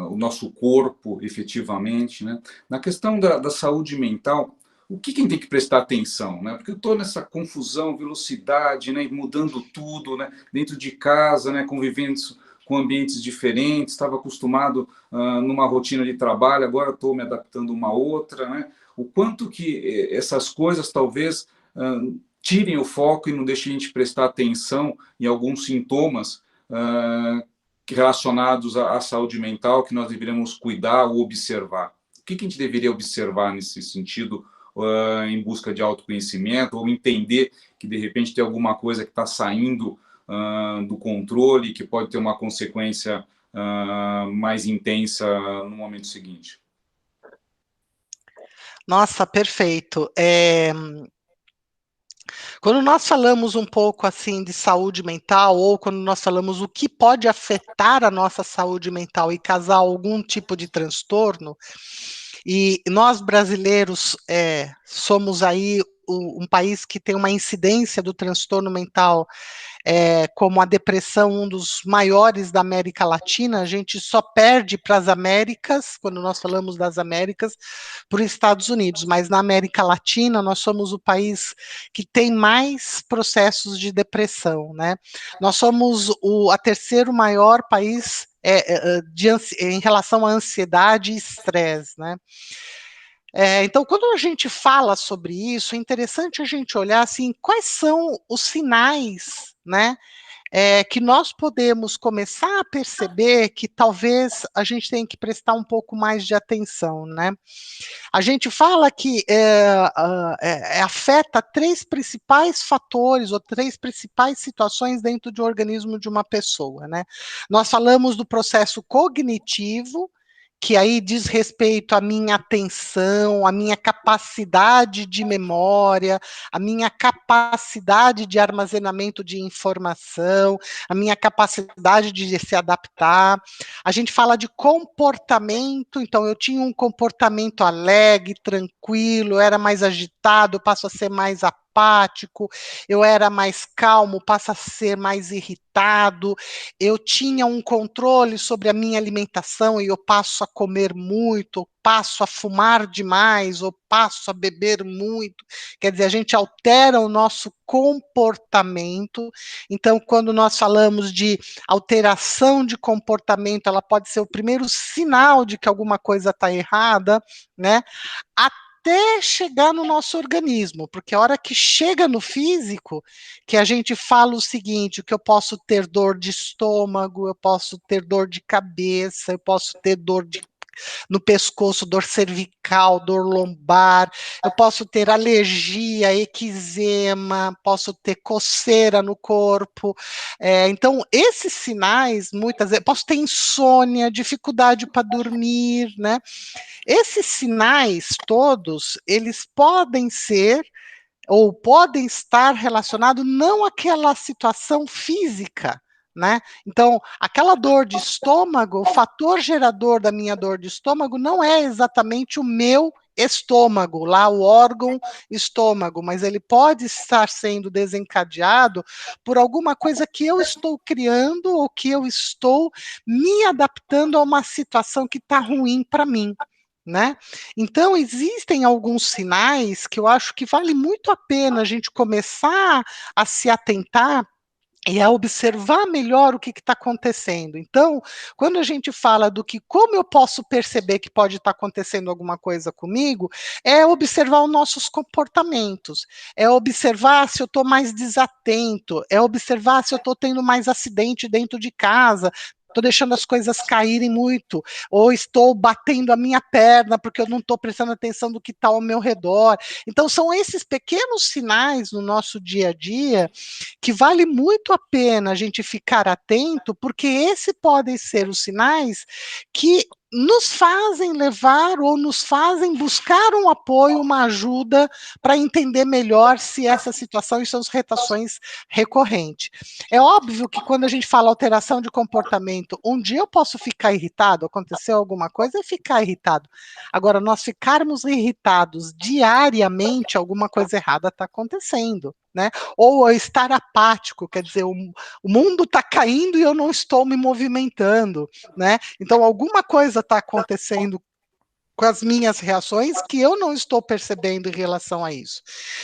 o nosso corpo, efetivamente, né? Na questão da saúde mental, o que a gente tem que prestar atenção, né? Porque eu estou nessa confusão, velocidade, né? Mudando tudo, né? Dentro de casa, né? Convivendo com ambientes diferentes, estava acostumado numa rotina de trabalho, agora estou me adaptando a uma outra, né? O quanto que essas coisas talvez tirem o foco e não deixem a gente prestar atenção em alguns sintomas relacionados à saúde mental que nós deveríamos cuidar ou observar. O que a gente deveria observar nesse sentido, em busca de autoconhecimento, ou entender que, de repente, tem alguma coisa que está saindo do controle, que pode ter uma consequência mais intensa no momento seguinte? Nossa, perfeito. Quando nós falamos um pouco assim de saúde mental, ou quando nós falamos o que pode afetar a nossa saúde mental e causar algum tipo de transtorno, e nós brasileiros somos aí um país que tem uma incidência do transtorno mental como a depressão, um dos maiores da América Latina, a gente só perde para as Américas, quando nós falamos das Américas, para os Estados Unidos, mas na América Latina nós somos o país que tem mais processos de depressão, né? Nós somos a terceiro maior país em relação à ansiedade e estresse, né? Então, quando a gente fala sobre isso, é interessante a gente olhar assim, quais são os sinais, né, que nós podemos começar a perceber que talvez a gente tenha que prestar um pouco mais de atenção, né? A gente fala que afeta três principais fatores ou três principais situações dentro do organismo de uma pessoa, né? Nós falamos do processo cognitivo, que aí diz respeito à minha atenção, à minha capacidade de memória, à minha capacidade de armazenamento de informação, a minha capacidade de se adaptar. A gente fala de comportamento, então eu tinha um comportamento alegre, tranquilo, eu era mais agitado, eu passo a ser mais apático, eu era mais calmo, passo a ser mais irritado, eu tinha um controle sobre a minha alimentação e eu passo a comer muito, ou passo a fumar demais, ou passo a beber muito. Quer dizer, a gente altera o nosso comportamento. Então, quando nós falamos de alteração de comportamento, ela pode ser o primeiro sinal de que alguma coisa está errada, né? Até chegar no nosso organismo, porque a hora que chega no físico, que a gente fala o seguinte, que eu posso ter dor de estômago, eu posso ter dor de cabeça, eu posso ter dor no pescoço, dor cervical, dor lombar, eu posso ter alergia, eczema, posso ter coceira no corpo. Então, esses sinais, muitas vezes, posso ter insônia, dificuldade para dormir, né? Esses sinais todos, eles podem ser ou podem estar relacionados não àquela situação física, né? Então, aquela dor de estômago, o fator gerador da minha dor de estômago não é exatamente o meu estômago, lá o órgão estômago, mas ele pode estar sendo desencadeado por alguma coisa que eu estou criando ou que eu estou me adaptando a uma situação que está ruim para mim. Né? Então, existem alguns sinais que eu acho que vale muito a pena a gente começar a se atentar e a observar melhor o que está acontecendo. Então, quando a gente fala do que como eu posso perceber que pode estar acontecendo alguma coisa comigo, é observar os nossos comportamentos, é observar se eu estou mais desatento, é observar se eu estou tendo mais acidente dentro de casa, estou deixando as coisas caírem muito, ou estou batendo a minha perna porque eu não estou prestando atenção do que está ao meu redor. Então, são esses pequenos sinais no nosso dia a dia que vale muito a pena a gente ficar atento, porque esses podem ser os sinais que nos fazem levar ou nos fazem buscar um apoio, uma ajuda para entender melhor se essa situação e suas retrações recorrentes. É óbvio que quando a gente fala alteração de comportamento, um dia eu posso ficar irritado, aconteceu alguma coisa e ficar irritado. Agora, nós ficarmos irritados diariamente, alguma coisa errada está acontecendo. Né? Ou estar apático, quer dizer, o mundo está caindo e eu não estou me movimentando, né? Então, alguma coisa está acontecendo com as minhas reações que eu não estou percebendo em relação a isso.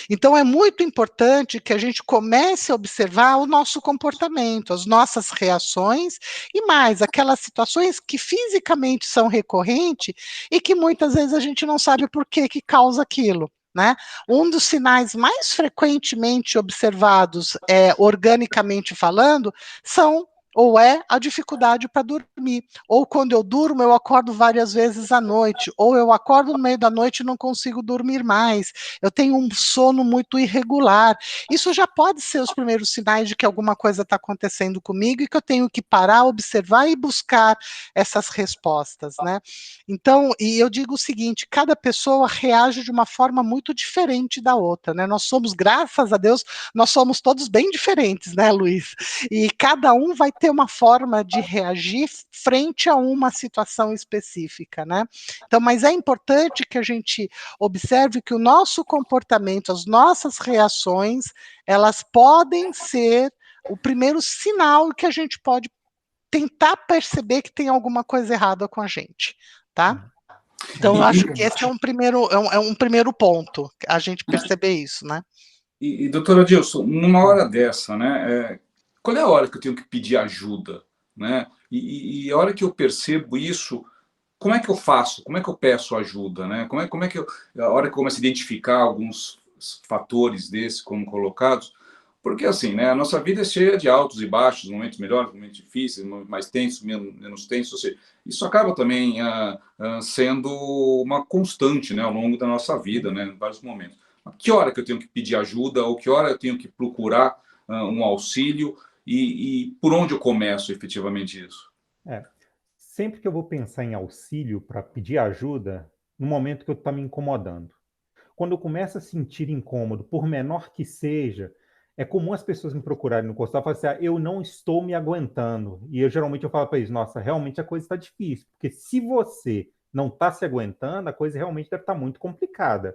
Então, é muito importante que a gente comece a observar o nosso comportamento, as nossas reações e mais, aquelas situações que fisicamente são recorrentes e que muitas vezes a gente não sabe por que causa aquilo. Né? Um dos sinais mais frequentemente observados, organicamente falando, são ou é a dificuldade para dormir, ou quando eu durmo eu acordo várias vezes à noite, ou eu acordo no meio da noite e não consigo dormir mais, eu tenho um sono muito irregular. Isso já pode ser os primeiros sinais de que alguma coisa está acontecendo comigo e que eu tenho que parar, observar e buscar essas respostas, né? Então, e eu digo o seguinte, cada pessoa reage de uma forma muito diferente da outra, né? Nós somos, graças a Deus, nós somos todos bem diferentes, né, Luiz? E cada um vai ter uma forma de reagir frente a uma situação específica, né? Então, mas é importante que a gente observe que o nosso comportamento, as nossas reações, elas podem ser o primeiro sinal que a gente pode tentar perceber que tem alguma coisa errada com a gente, tá? Então, eu acho que esse é um primeiro ponto, a gente perceber isso, né? Doutora Adilson, numa hora dessa, né? Qual é a hora que eu tenho que pedir ajuda, né? E a hora que eu percebo isso, como é que eu faço? Como é que eu peço ajuda, né? Como é que a hora que eu começo a identificar alguns fatores desses como colocados, porque assim, né? A nossa vida é cheia de altos e baixos, momentos melhores, momentos difíceis, mais tensos, menos tensos. Ou seja, isso acaba também sendo uma constante, né? Ao longo da nossa vida, né? Em vários momentos. Que hora que eu tenho que pedir ajuda ou que hora eu tenho que procurar um auxílio e por onde eu começo efetivamente isso? sempre que eu vou pensar em auxílio para pedir ajuda, no momento que eu estou me incomodando. Quando eu começo a sentir incômodo, por menor que seja, é comum as pessoas me procurarem no consultório e falarem assim, eu não estou me aguentando. E geralmente eu falo para eles, nossa, realmente a coisa está difícil, porque se você não está se aguentando, a coisa realmente deve estar muito complicada.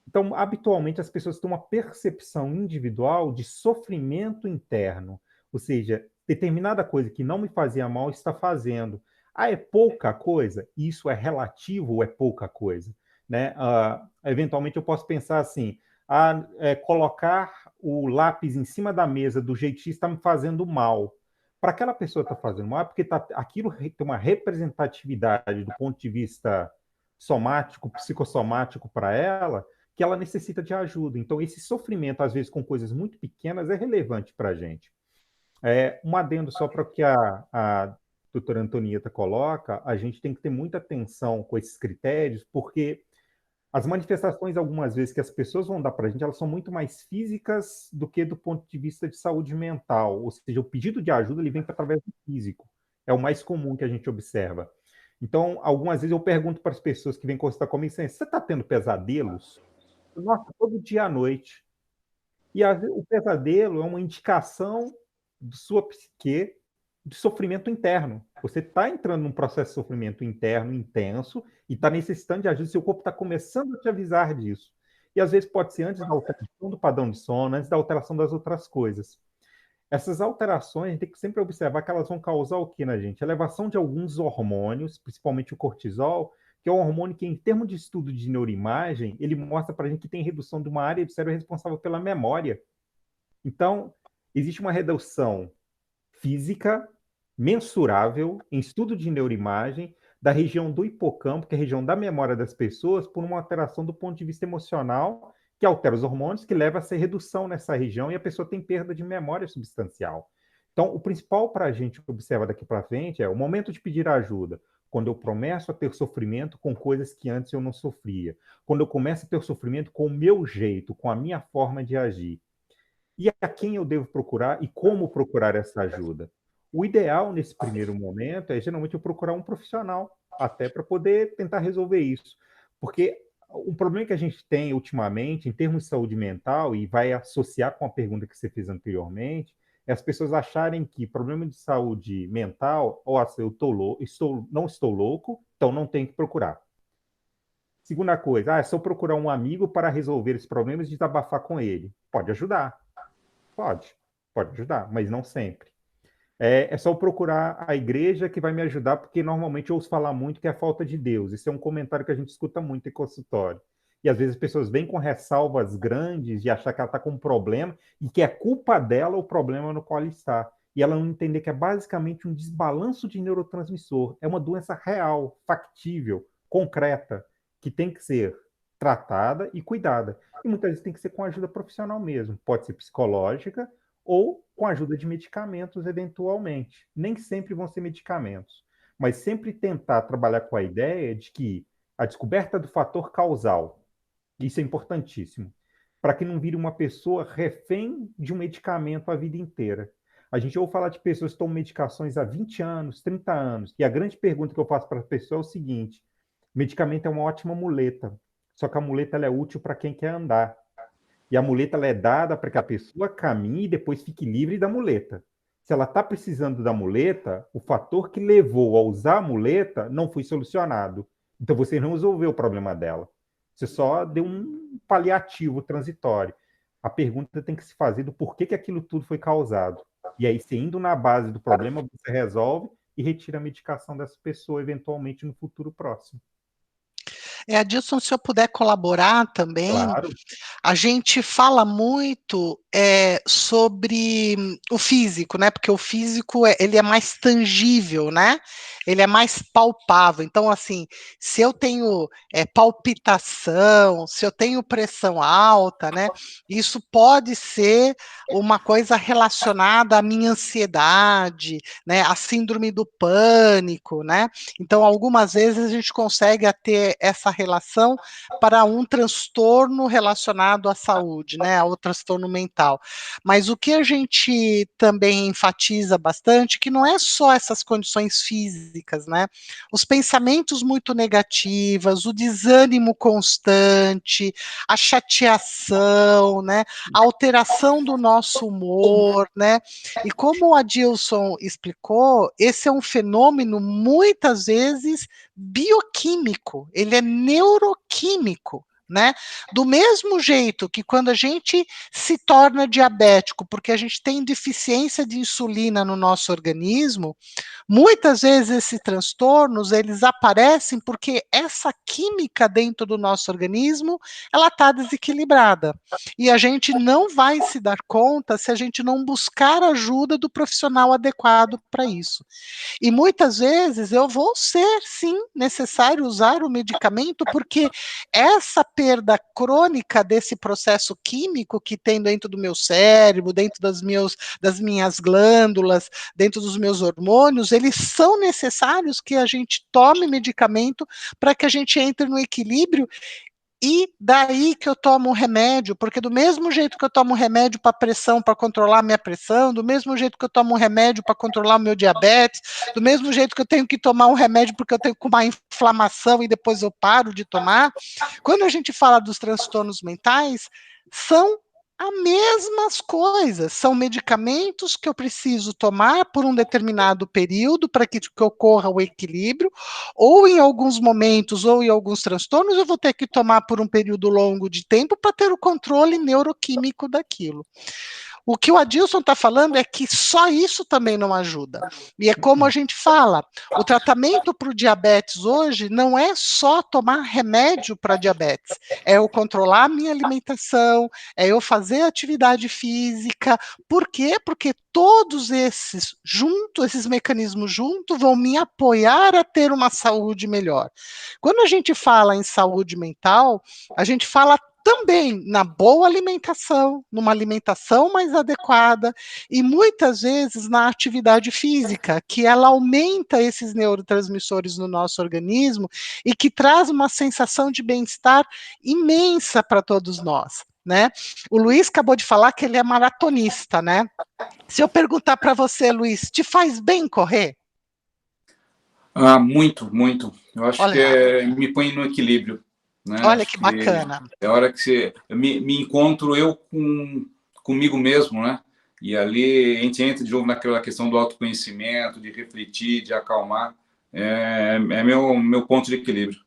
Então, habitualmente, as pessoas têm uma percepção individual de sofrimento interno, ou seja, determinada coisa que não me fazia mal está fazendo. Ah, é pouca coisa? Isso é relativo ou é pouca coisa? Né? Eventualmente, eu posso pensar assim, colocar o lápis em cima da mesa do jeito X está me fazendo mal. Para aquela pessoa está fazendo mal, é porque aquilo tem uma representatividade do ponto de vista somático, psicossomático para ela, que ela necessita de ajuda. Então, esse sofrimento, às vezes, com coisas muito pequenas, é relevante para a gente. Um adendo só para o que a doutora Antonieta coloca, a gente tem que ter muita atenção com esses critérios, porque as manifestações, algumas vezes, que as pessoas vão dar para a gente, elas são muito mais físicas do que do ponto de vista de saúde mental. Ou seja, o pedido de ajuda ele vem através do físico. É o mais comum que a gente observa. Então, algumas vezes eu pergunto para as pessoas que vêm consultar comigo, assim, você está tendo pesadelos? Nossa, todo dia à noite. E o pesadelo é uma indicação de sua psique de sofrimento interno. Você está entrando num processo de sofrimento interno intenso e está necessitando de ajuda, seu corpo está começando a te avisar disso. E às vezes pode ser antes da alteração do padrão de sono, antes da alteração das outras coisas. Essas alterações, a gente tem que sempre observar que elas vão causar o que na gente? Elevação de alguns hormônios, principalmente o cortisol, que é um hormônio que, em termos de estudo de neuroimagem, ele mostra para a gente que tem redução de uma área do cérebro responsável pela memória. Então, existe uma redução física, mensurável, em estudo de neuroimagem, da região do hipocampo, que é a região da memória das pessoas, por uma alteração do ponto de vista emocional, que altera os hormônios, que leva a essa redução nessa região, e a pessoa tem perda de memória substancial. Então, o principal para a gente observar daqui para frente é o momento de pedir ajuda, quando eu começo a ter sofrimento com coisas que antes eu não sofria, quando eu começo a ter sofrimento com o meu jeito, com a minha forma de agir. E a quem eu devo procurar e como procurar essa ajuda? O ideal nesse primeiro momento é geralmente eu procurar um profissional, até para poder tentar resolver isso. Porque o problema que a gente tem ultimamente, em termos de saúde mental, e vai associar com a pergunta que você fez anteriormente, é as pessoas acharem que problema de saúde mental, ou assim, não estou louco, então não tenho que procurar. Segunda coisa, é só procurar um amigo para resolver esses problemas e desabafar com ele. Pode ajudar. Pode ajudar, mas não sempre. É só procurar a igreja que vai me ajudar, porque normalmente eu ouço falar muito que é a falta de Deus. Esse é um comentário que a gente escuta muito em consultório. E às vezes as pessoas vêm com ressalvas grandes de achar que ela está com um problema e que é culpa dela o problema no qual ela está. E ela não entender que é basicamente um desbalanço de neurotransmissor. É uma doença real, factível, concreta, que tem que ser tratada e cuidada. E muitas vezes tem que ser com ajuda profissional mesmo. Pode ser psicológica ou com a ajuda de medicamentos, eventualmente. Nem sempre vão ser medicamentos, mas sempre tentar trabalhar com a ideia de que a descoberta do fator causal, isso é importantíssimo, para que não vire uma pessoa refém de um medicamento a vida inteira. A gente ouve falar de pessoas que tomam medicações há 20 anos, 30 anos, e a grande pergunta que eu faço para a pessoa é o seguinte: medicamento é uma ótima muleta, só que a muleta ela é útil para quem quer andar. E a muleta ela é dada para que a pessoa caminhe e depois fique livre da muleta. Se ela está precisando da muleta, o fator que levou a usar a muleta não foi solucionado. Então você não resolveu o problema dela. Você só deu um paliativo transitório. A pergunta tem que se fazer do porquê que aquilo tudo foi causado. E aí, você indo na base do problema, você resolve e retira a medicação dessa pessoa, eventualmente, no futuro próximo. Adilson, se eu puder colaborar também, Claro. a gente fala muito sobre o físico, né? Porque o físico ele é mais tangível, né? Ele é mais palpável. Então, assim, se eu tenho palpitação, se eu tenho pressão alta, né? Isso pode ser uma coisa relacionada à minha ansiedade, né? A síndrome do pânico, né? Então, algumas vezes a gente consegue ter essa relação para um transtorno relacionado à saúde, né, ao transtorno mental. Mas o que a gente também enfatiza bastante, que não é só essas condições físicas, né, os pensamentos muito negativos, o desânimo constante, a chateação, né, a alteração do nosso humor, né, e como o Adilson explicou, esse é um fenômeno muitas vezes bioquímico, ele é neuroquímico, né? Do mesmo jeito que quando a gente se torna diabético, porque a gente tem deficiência de insulina no nosso organismo, muitas vezes esses transtornos, eles aparecem porque essa química dentro do nosso organismo, ela está desequilibrada. E a gente não vai se dar conta se a gente não buscar ajuda do profissional adequado para isso. E muitas vezes eu vou ser, sim, necessário usar o medicamento, porque essa perda crônica desse processo químico que tem dentro do meu cérebro, dentro das minhas glândulas, dentro dos meus hormônios, eles são necessários que a gente tome medicamento para que a gente entre no equilíbrio. E daí que eu tomo um remédio, porque do mesmo jeito que eu tomo um remédio para pressão, para controlar a minha pressão, do mesmo jeito que eu tomo um remédio para controlar o meu diabetes, do mesmo jeito que eu tenho que tomar um remédio porque eu tenho uma inflamação e depois eu paro de tomar, quando a gente fala dos transtornos mentais, são as mesmas coisas, são medicamentos que eu preciso tomar por um determinado período para que ocorra o equilíbrio, ou em alguns momentos, ou em alguns transtornos, eu vou ter que tomar por um período longo de tempo para ter o controle neuroquímico daquilo. O que o Adilson está falando é que só isso também não ajuda. E é como a gente fala, o tratamento para o diabetes hoje não é só tomar remédio para diabetes, é eu controlar a minha alimentação, é eu fazer atividade física. Por quê? Porque todos esses mecanismos juntos vão me apoiar a ter uma saúde melhor. Quando a gente fala em saúde mental, a gente fala também na boa alimentação, numa alimentação mais adequada e muitas vezes na atividade física, que ela aumenta esses neurotransmissores no nosso organismo e que traz uma sensação de bem-estar imensa para todos nós, né? O Luiz acabou de falar que ele é maratonista, né? Se eu perguntar para você, Luiz, te faz bem correr? Ah, muito, muito. Eu acho que Olha, me põe no equilíbrio, né? olha Acho que que bacana. é a hora que eu me encontro eu comigo mesmo, né? E ali a gente entra de novo naquela questão do autoconhecimento, de refletir, de acalmar. É meu ponto de equilíbrio.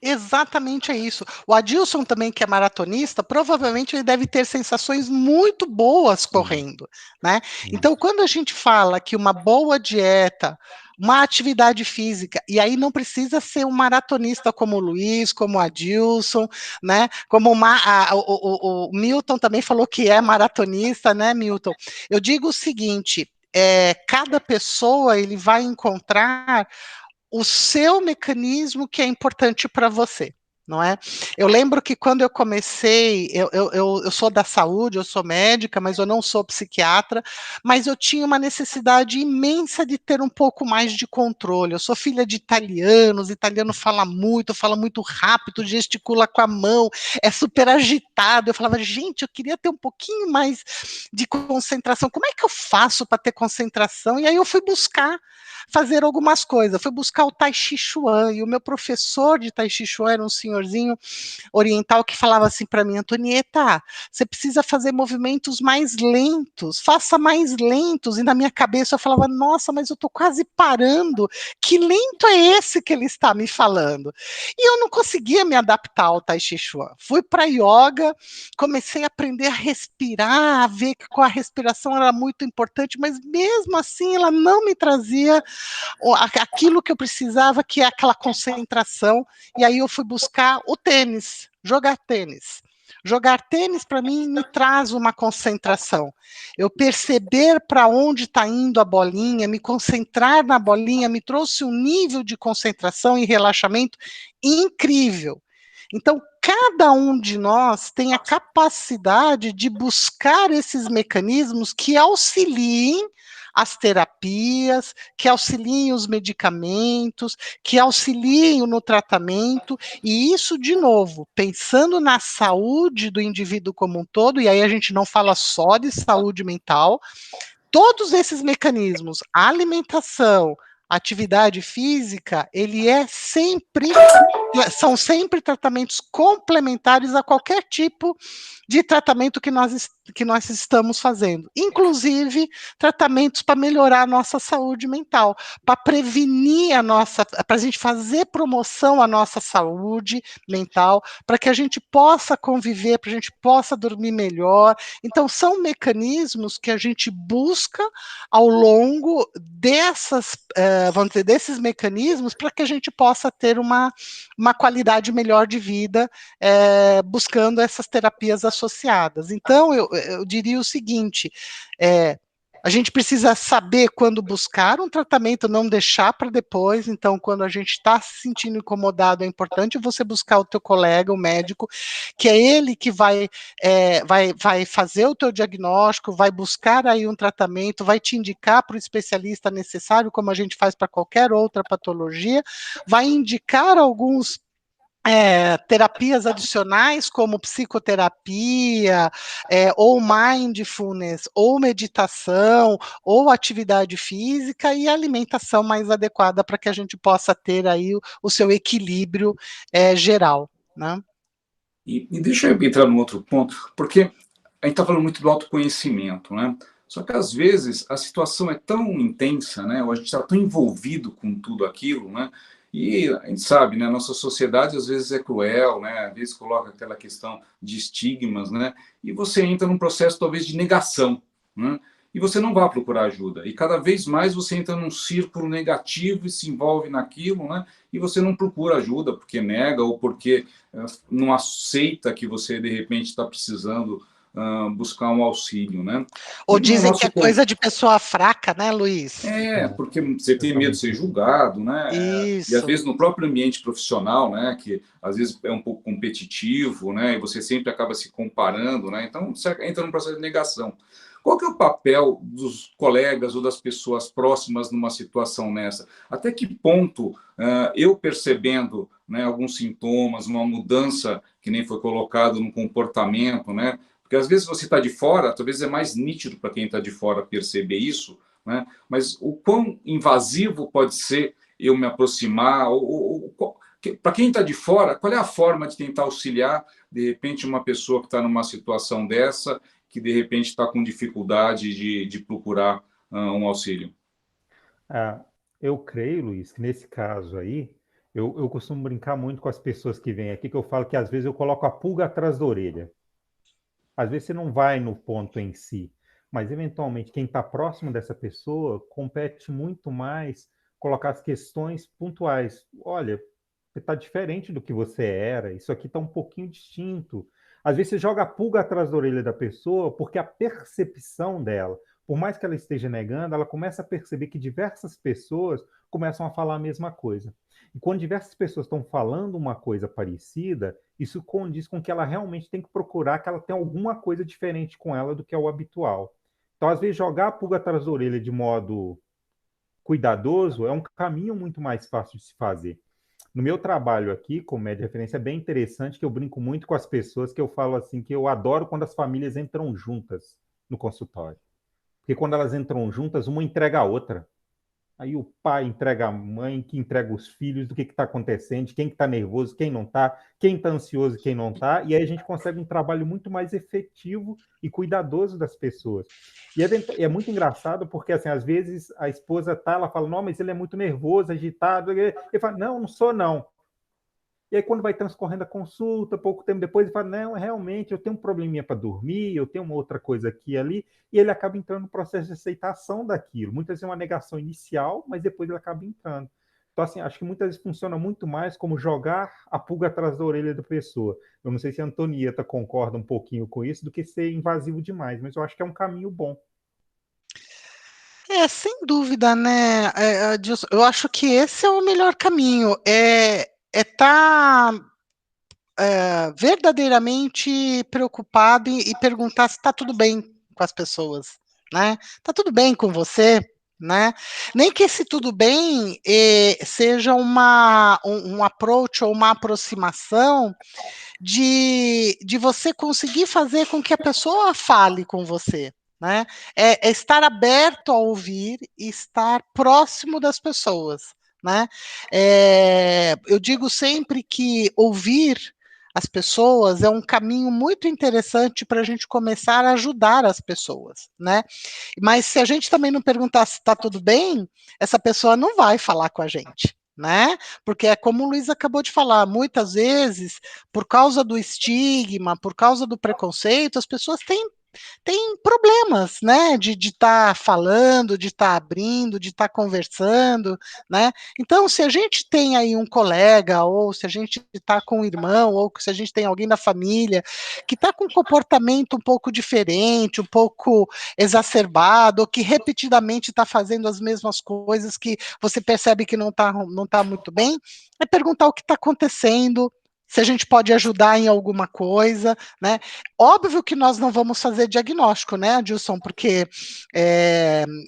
Exatamente é isso. O Adilson também, que é maratonista, provavelmente ele deve ter sensações muito boas correndo, né? Então, quando a gente fala que uma boa dieta, uma atividade física, e aí não precisa ser um maratonista como o Luiz, como o Adilson, né? Como o Milton também falou que é maratonista, né, Milton? Eu digo o seguinte, cada pessoa ele vai encontrar o seu mecanismo que é importante para você, não é? Eu lembro que quando eu comecei, eu sou da saúde, eu sou médica, mas eu não sou psiquiatra, mas eu tinha uma necessidade imensa de ter um pouco mais de controle. Eu sou filha de italianos, italiano fala muito rápido, gesticula com a mão, é super agitado. Eu falava, gente, eu queria ter um pouquinho mais de concentração. Como é que eu faço para ter concentração? E aí eu fui buscar fazer algumas coisas. Fui buscar o Tai Chi Chuan, e o meu professor de Tai Chi Chuan era um senhorzinho oriental que falava assim para mim, Antonieta, você precisa fazer movimentos mais lentos, faça mais lentos, e na minha cabeça eu falava, nossa, mas eu estou quase parando, que lento é esse que ele está me falando? E eu não conseguia me adaptar ao Tai Chi Chuan. Fui para yoga, comecei a aprender a respirar, a ver que com a respiração era muito importante, mas mesmo assim ela não me trazia aquilo que eu precisava, que é aquela concentração, e aí eu fui buscar o tênis, jogar tênis. Jogar tênis, para mim, me traz uma concentração. Eu perceber para onde está indo a bolinha, me concentrar na bolinha, me trouxe um nível de concentração e relaxamento incrível. Então, cada um de nós tem a capacidade de buscar esses mecanismos que auxiliem as terapias, que auxiliem os medicamentos, que auxiliem no tratamento, e isso, de novo, pensando na saúde do indivíduo como um todo, e aí a gente não fala só de saúde mental, todos esses mecanismos, a alimentação, atividade física, são sempre tratamentos complementares a qualquer tipo de tratamento que nós estamos fazendo, inclusive tratamentos para melhorar a nossa saúde mental, para prevenir para a gente fazer promoção à nossa saúde mental, para que a gente possa conviver, para a gente possa dormir melhor. Então, são mecanismos que a gente busca ao longo vamos dizer, desses mecanismos, para que a gente possa ter uma qualidade melhor de vida, buscando essas terapias associadas. Então, eu diria o seguinte, a gente precisa saber quando buscar um tratamento, não deixar para depois. Então, quando a gente está se sentindo incomodado, é importante você buscar o teu colega, o médico, que é ele que vai fazer o teu diagnóstico, vai buscar aí um tratamento, vai te indicar para o especialista necessário, como a gente faz para qualquer outra patologia, vai indicar alguns terapias adicionais, como psicoterapia, ou mindfulness, ou meditação, ou atividade física, e alimentação mais adequada para que a gente possa ter aí o seu equilíbrio geral, né? E deixa eu entrar num outro ponto, porque a gente está falando muito do autoconhecimento, né? Só que às vezes a situação é tão intensa, né? Ou a gente está tão envolvido com tudo aquilo, né? E a gente sabe, né? A nossa sociedade às vezes é cruel, né? Às vezes coloca aquela questão de estigmas, né? E você entra num processo talvez de negação, né? E você não vai procurar ajuda. E cada vez mais você entra num círculo negativo e se envolve naquilo, né? E você não procura ajuda porque nega ou porque não aceita que você de repente está precisando buscar um auxílio, né? Ou E no dizem que nosso é coisa de pessoa fraca, né, Luiz? porque você tem medo de ser julgado, né? E às Isso. vezes no próprio ambiente profissional, né? Que às vezes é um pouco competitivo, né? E você sempre acaba se comparando, né? Então você entra num processo de negação. Qual que é o papel dos colegas ou das pessoas próximas numa situação nessa? Até que ponto eu percebendo, né, alguns sintomas, uma mudança que nem foi colocado no comportamento, né? Porque às vezes você está de fora, talvez é mais nítido para quem está de fora perceber isso, né? Mas o quão invasivo pode ser eu me aproximar? Para quem está de fora, qual é a forma de tentar auxiliar, de repente, uma pessoa que está numa situação dessa, que de repente está com dificuldade de procurar um auxílio? Eu creio, Luiz, que nesse caso aí, eu costumo brincar muito com as pessoas que vêm aqui, que eu falo que às vezes eu coloco a pulga atrás da orelha. Às vezes você não vai no ponto em si, mas eventualmente quem está próximo dessa pessoa compete muito mais colocar as questões pontuais. Olha, você está diferente do que você era, isso aqui está um pouquinho distinto. Às vezes você joga a pulga atrás da orelha da pessoa porque a percepção dela, por mais que ela esteja negando, ela começa a perceber que diversas pessoas começam a falar a mesma coisa. E quando diversas pessoas estão falando uma coisa parecida, isso condiz com que ela realmente tem que procurar que ela tenha alguma coisa diferente com ela do que é o habitual. Então, às vezes, jogar a pulga atrás da orelha de modo cuidadoso é um caminho muito mais fácil de se fazer. No meu trabalho aqui, como média de referência, é bem interessante que eu brinco muito com as pessoas, que eu falo assim, que eu adoro quando as famílias entram juntas no consultório. Porque quando elas entram juntas, uma entrega a outra. Aí o pai entrega a mãe, que entrega os filhos, do que está acontecendo, de quem está nervoso, quem não está, quem está ansioso e quem não está. E aí a gente consegue um trabalho muito mais efetivo e cuidadoso das pessoas. E é muito engraçado porque, assim, às vezes a esposa tá, ela fala, não, mas ele é muito nervoso, agitado. Ele fala, não sou não. E aí, quando vai transcorrendo a consulta, pouco tempo depois, ele fala, não, realmente, eu tenho um probleminha para dormir, eu tenho uma outra coisa aqui e ali, e ele acaba entrando no processo de aceitação daquilo. Muitas vezes é uma negação inicial, mas depois ele acaba entrando. Então, assim, acho que muitas vezes funciona muito mais como jogar a pulga atrás da orelha da pessoa. Eu não sei se a Antonieta concorda um pouquinho com isso, do que ser invasivo demais, mas eu acho que é um caminho bom. Sem dúvida, né, Adilson, eu acho que esse é o melhor caminho, estar verdadeiramente preocupado e perguntar se está tudo bem com as pessoas, né? Tá tudo bem com você, né? Nem que esse tudo bem seja um approach ou uma aproximação de você conseguir fazer com que a pessoa fale com você, né? É estar aberto a ouvir e estar próximo das pessoas, né? Eu digo sempre que ouvir as pessoas é um caminho muito interessante para a gente começar a ajudar as pessoas, né? Mas se a gente também não perguntar se está tudo bem, essa pessoa não vai falar com a gente, né? Porque é como o Luiz acabou de falar, muitas vezes, por causa do estigma, por causa do preconceito, as pessoas têm problemas, né, de estar falando, de estar abrindo, de estar conversando, né? Então, se a gente tem aí um colega, ou se a gente está com um irmão, ou se a gente tem alguém da família que está com um comportamento um pouco diferente, um pouco exacerbado, ou que repetidamente está fazendo as mesmas coisas que você percebe que não tá muito bem, é perguntar o que está acontecendo, se a gente pode ajudar em alguma coisa, né? Óbvio que nós não vamos fazer diagnóstico, né, Adilson, porque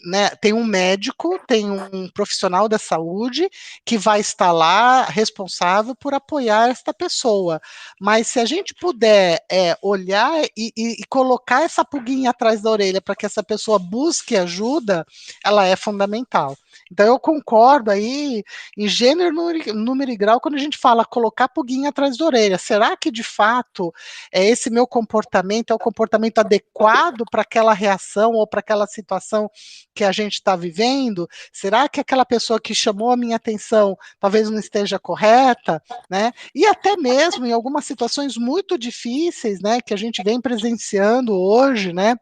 né, tem um médico, tem um profissional da saúde que vai estar lá responsável por apoiar esta pessoa. Mas se a gente puder olhar e colocar essa pulguinha atrás da orelha para que essa pessoa busque ajuda, ela é fundamental. Então eu concordo aí em gênero, número e grau quando a gente fala colocar pulguinha atrás da orelha. Será que de fato esse meu comportamento é o comportamento adequado para aquela reação ou para aquela situação que a gente está vivendo? Será que aquela pessoa que chamou a minha atenção talvez não esteja correta, né? E até mesmo em algumas situações muito difíceis, né, que a gente vem presenciando hoje, né?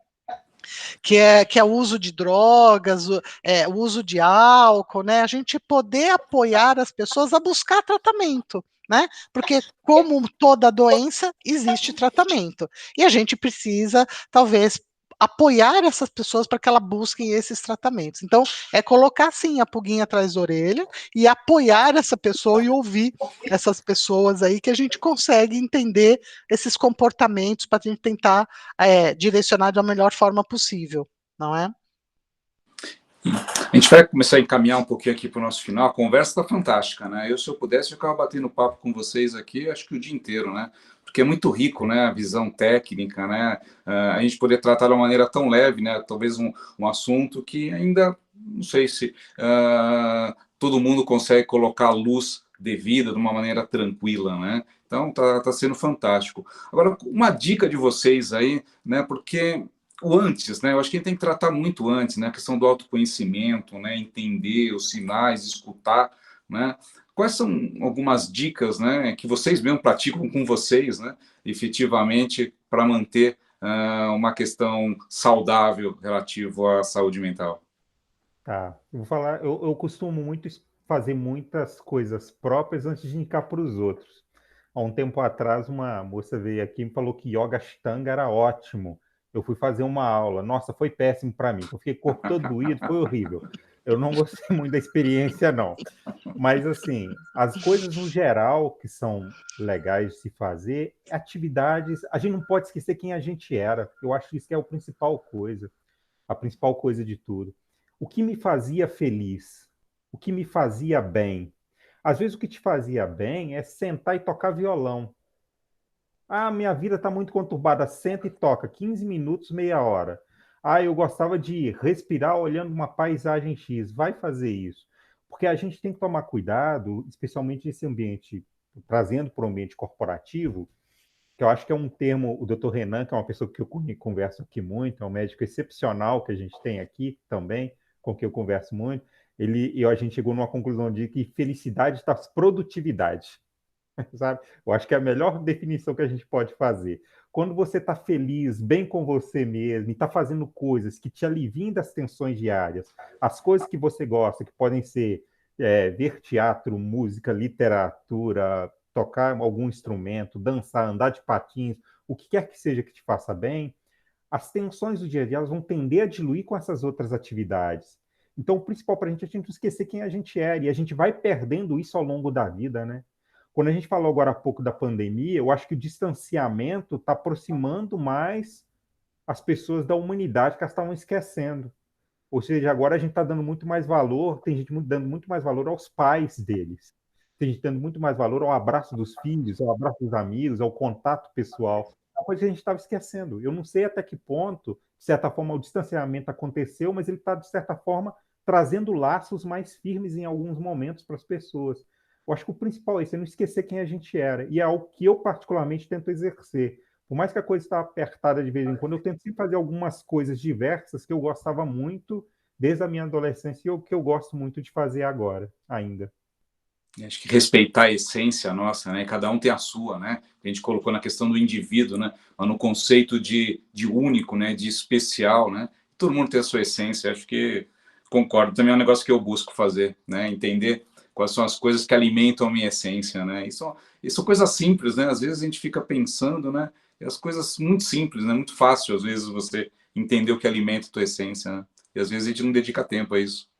Que é o uso de drogas, o uso de álcool, né? A gente poder apoiar as pessoas a buscar tratamento, né? Porque, como toda doença, existe tratamento. E a gente precisa, talvez, apoiar essas pessoas para que elas busquem esses tratamentos. Então, é colocar, sim, a pulguinha atrás da orelha e apoiar essa pessoa e ouvir essas pessoas aí que a gente consegue entender esses comportamentos para a gente tentar direcionar da melhor forma possível, não é? A gente vai começar a encaminhar um pouquinho aqui para o nosso final. A conversa está fantástica, né? Se eu pudesse, eu ficava batendo papo com vocês aqui, acho que o dia inteiro, né? Porque é muito rico, né? A visão técnica, né? A gente poder tratar de uma maneira tão leve, né? Talvez um assunto que ainda, não sei se todo mundo consegue colocar a luz devida de uma maneira tranquila, né? Então, tá sendo fantástico. Agora, uma dica de vocês aí, né? Porque o antes, né? Eu acho que a gente tem que tratar muito antes, né? A questão do autoconhecimento, né? Entender os sinais, escutar, né? Quais são algumas dicas, né? Que vocês mesmo praticam com vocês, né? Efetivamente, para manter uma questão saudável relativo à saúde mental. Tá, eu vou falar, eu costumo muito fazer muitas coisas próprias antes de indicar para os outros. Há um tempo atrás, uma moça veio aqui e me falou que Yoga Ashtanga era ótimo. Eu fui fazer uma aula. Nossa, foi péssimo para mim. Eu fiquei corpo todo doído, foi horrível. Eu não gostei muito da experiência, não. Mas, assim, as coisas no geral que são legais de se fazer, atividades. A gente não pode esquecer quem a gente era. Eu acho que isso que é a principal coisa de tudo. O que me fazia feliz, o que me fazia bem. Às vezes o que te fazia bem é sentar e tocar violão. Ah, minha vida está muito conturbada. Senta e toca 15 minutos, meia hora. Ah, eu gostava de respirar olhando uma paisagem X. Vai fazer isso. Porque a gente tem que tomar cuidado, especialmente nesse ambiente, trazendo para o ambiente corporativo, que eu acho que é um termo, o Dr. Renan, que é uma pessoa que eu converso aqui muito, é um médico excepcional que a gente tem aqui também, com quem eu converso muito, a gente chegou numa conclusão de que felicidade está produtividade, sabe? Eu acho que é a melhor definição que a gente pode fazer. Quando você está feliz, bem com você mesmo, e está fazendo coisas que te aliviem das tensões diárias, as coisas que você gosta, que podem ser ver teatro, música, literatura, tocar algum instrumento, dançar, andar de patins, o que quer que seja que te faça bem, as tensões do dia a dia elas vão tender a diluir com essas outras atividades. Então, o principal para a gente é a gente não esquecer quem a gente é, e a gente vai perdendo isso ao longo da vida, né? Quando a gente falou agora há pouco da pandemia, eu acho que o distanciamento está aproximando mais as pessoas da humanidade que elas estavam esquecendo. Ou seja, agora a gente está dando muito mais valor, tem gente dando muito mais valor aos pais deles. Tem gente dando muito mais valor ao abraço dos filhos, ao abraço dos amigos, ao contato pessoal. É uma coisa que a gente estava esquecendo. Eu não sei até que ponto, de certa forma, o distanciamento aconteceu, mas ele está, de certa forma, trazendo laços mais firmes em alguns momentos para as pessoas. Eu acho que o principal é isso, é não esquecer quem a gente era. E é algo que eu, particularmente, tento exercer. Por mais que a coisa está apertada de vez em quando, eu tento sempre fazer algumas coisas diversas que eu gostava muito desde a minha adolescência e o que eu gosto muito de fazer agora, ainda. Acho que respeitar a essência nossa, né? Cada um tem a sua, né? A gente colocou na questão do indivíduo, né? Mas no conceito de único, né? De especial, né? Todo mundo tem a sua essência. Acho que concordo. Também é um negócio que eu busco fazer, né? Entender quais são as coisas que alimentam a minha essência, né? Isso são coisas simples, né? Às vezes a gente fica pensando, né? E as coisas muito simples, né? Muito fácil, às vezes, você entender o que alimenta a tua essência, né? E às vezes a gente não dedica tempo a isso.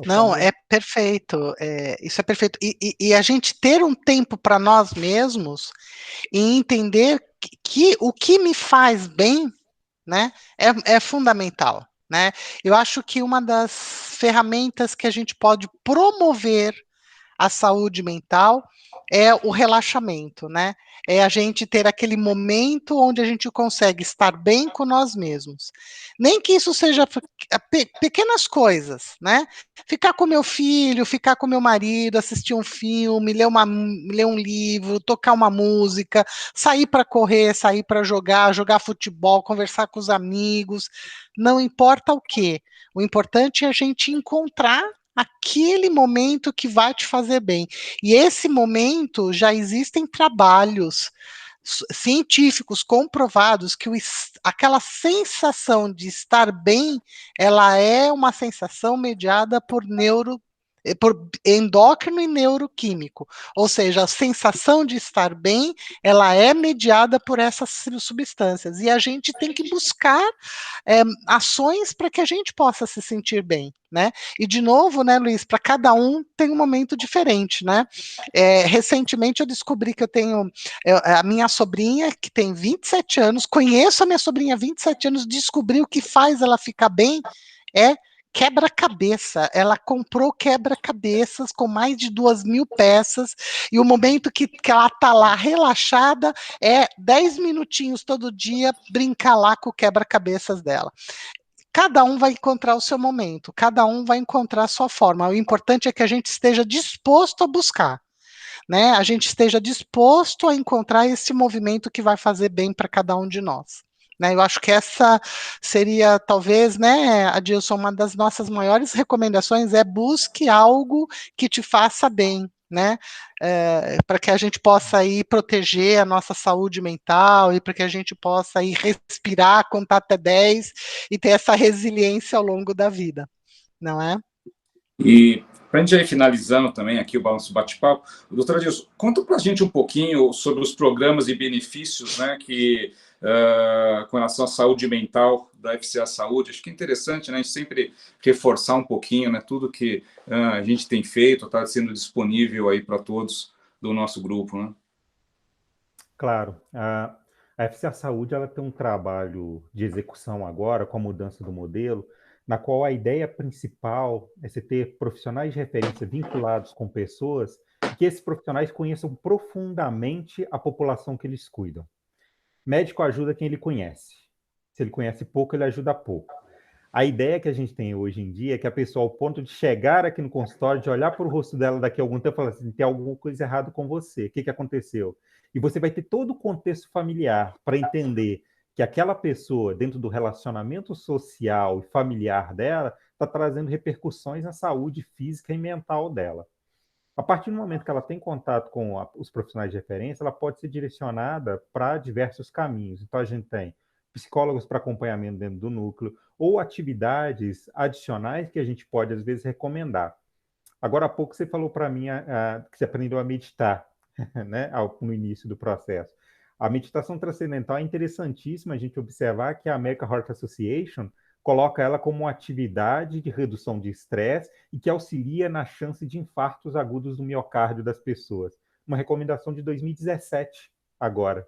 Não, é perfeito, isso é perfeito. E a gente ter um tempo para nós mesmos e entender que o que me faz bem, né, é fundamental, né. Eu acho que uma das ferramentas que a gente pode promover a saúde mental é o relaxamento, né? É a gente ter aquele momento onde a gente consegue estar bem com nós mesmos. Nem que isso seja pequenas coisas, né? Ficar com meu filho, ficar com meu marido, assistir um filme, ler um livro, tocar uma música, sair para correr, sair para jogar futebol, conversar com os amigos, não importa o quê. O importante é a gente encontrar aquele momento que vai te fazer bem. E esse momento já existem trabalhos científicos comprovados que aquela sensação de estar bem, ela é uma sensação mediada por endócrino e neuroquímico, ou seja, a sensação de estar bem, ela é mediada por essas substâncias, e a gente tem que buscar ações para que a gente possa se sentir bem, né? E de novo, né, Luiz, para cada um tem um momento diferente, né? Recentemente eu descobri que eu tenho a minha sobrinha, que tem 27 anos, conheço a minha sobrinha há 27 anos, descobri o que faz ela ficar bem é quebra-cabeça. Ela comprou quebra-cabeças com mais de 2.000 peças, e o momento que ela está lá relaxada é 10 minutinhos todo dia brincar lá com o quebra-cabeças dela. Cada um vai encontrar o seu momento, cada um vai encontrar a sua forma. O importante é que a gente esteja disposto a buscar, né? A gente esteja disposto a encontrar esse movimento que vai fazer bem para cada um de nós. Né, eu acho que essa seria, talvez, né, Adilson, uma das nossas maiores recomendações é busque algo que te faça bem, né, para que a gente possa aí proteger a nossa saúde mental e para que a gente possa aí respirar, contar até 10 e ter essa resiliência ao longo da vida, não é? E para a gente ir finalizando também aqui o Balanço Bate-Papo, doutora Adilson, conta para a gente um pouquinho sobre os programas e benefícios, né, que com relação à saúde mental da FCA Saúde. Acho que é interessante, né, a gente sempre reforçar um pouquinho, né, tudo que a gente tem feito, está sendo disponível aí para todos do nosso grupo, né? Claro, a FCA Saúde ela tem um trabalho de execução agora, com a mudança do modelo, na qual a ideia principal é você ter profissionais de referência vinculados com pessoas e que esses profissionais conheçam profundamente a população que eles cuidam. Médico ajuda quem ele conhece. Se ele conhece pouco, ele ajuda pouco. A ideia que a gente tem hoje em dia é que a pessoa, ao ponto de chegar aqui no consultório, de olhar para o rosto dela daqui a algum tempo e falar assim, tem alguma coisa errada com você, o que aconteceu? E você vai ter todo o contexto familiar para entender que aquela pessoa, dentro do relacionamento social e familiar dela, está trazendo repercussões na saúde física e mental dela. A partir do momento que ela tem contato com os profissionais de referência, ela pode ser direcionada para diversos caminhos. Então, a gente tem psicólogos para acompanhamento dentro do núcleo, ou atividades adicionais que a gente pode, às vezes, recomendar. Agora há pouco você falou para mim que você aprendeu a meditar, né, no início do processo. A meditação transcendental é interessantíssima a gente observar que a American Heart Association coloca ela como uma atividade de redução de estresse e que auxilia na chance de infartos agudos do miocárdio das pessoas. Uma recomendação de 2017 agora.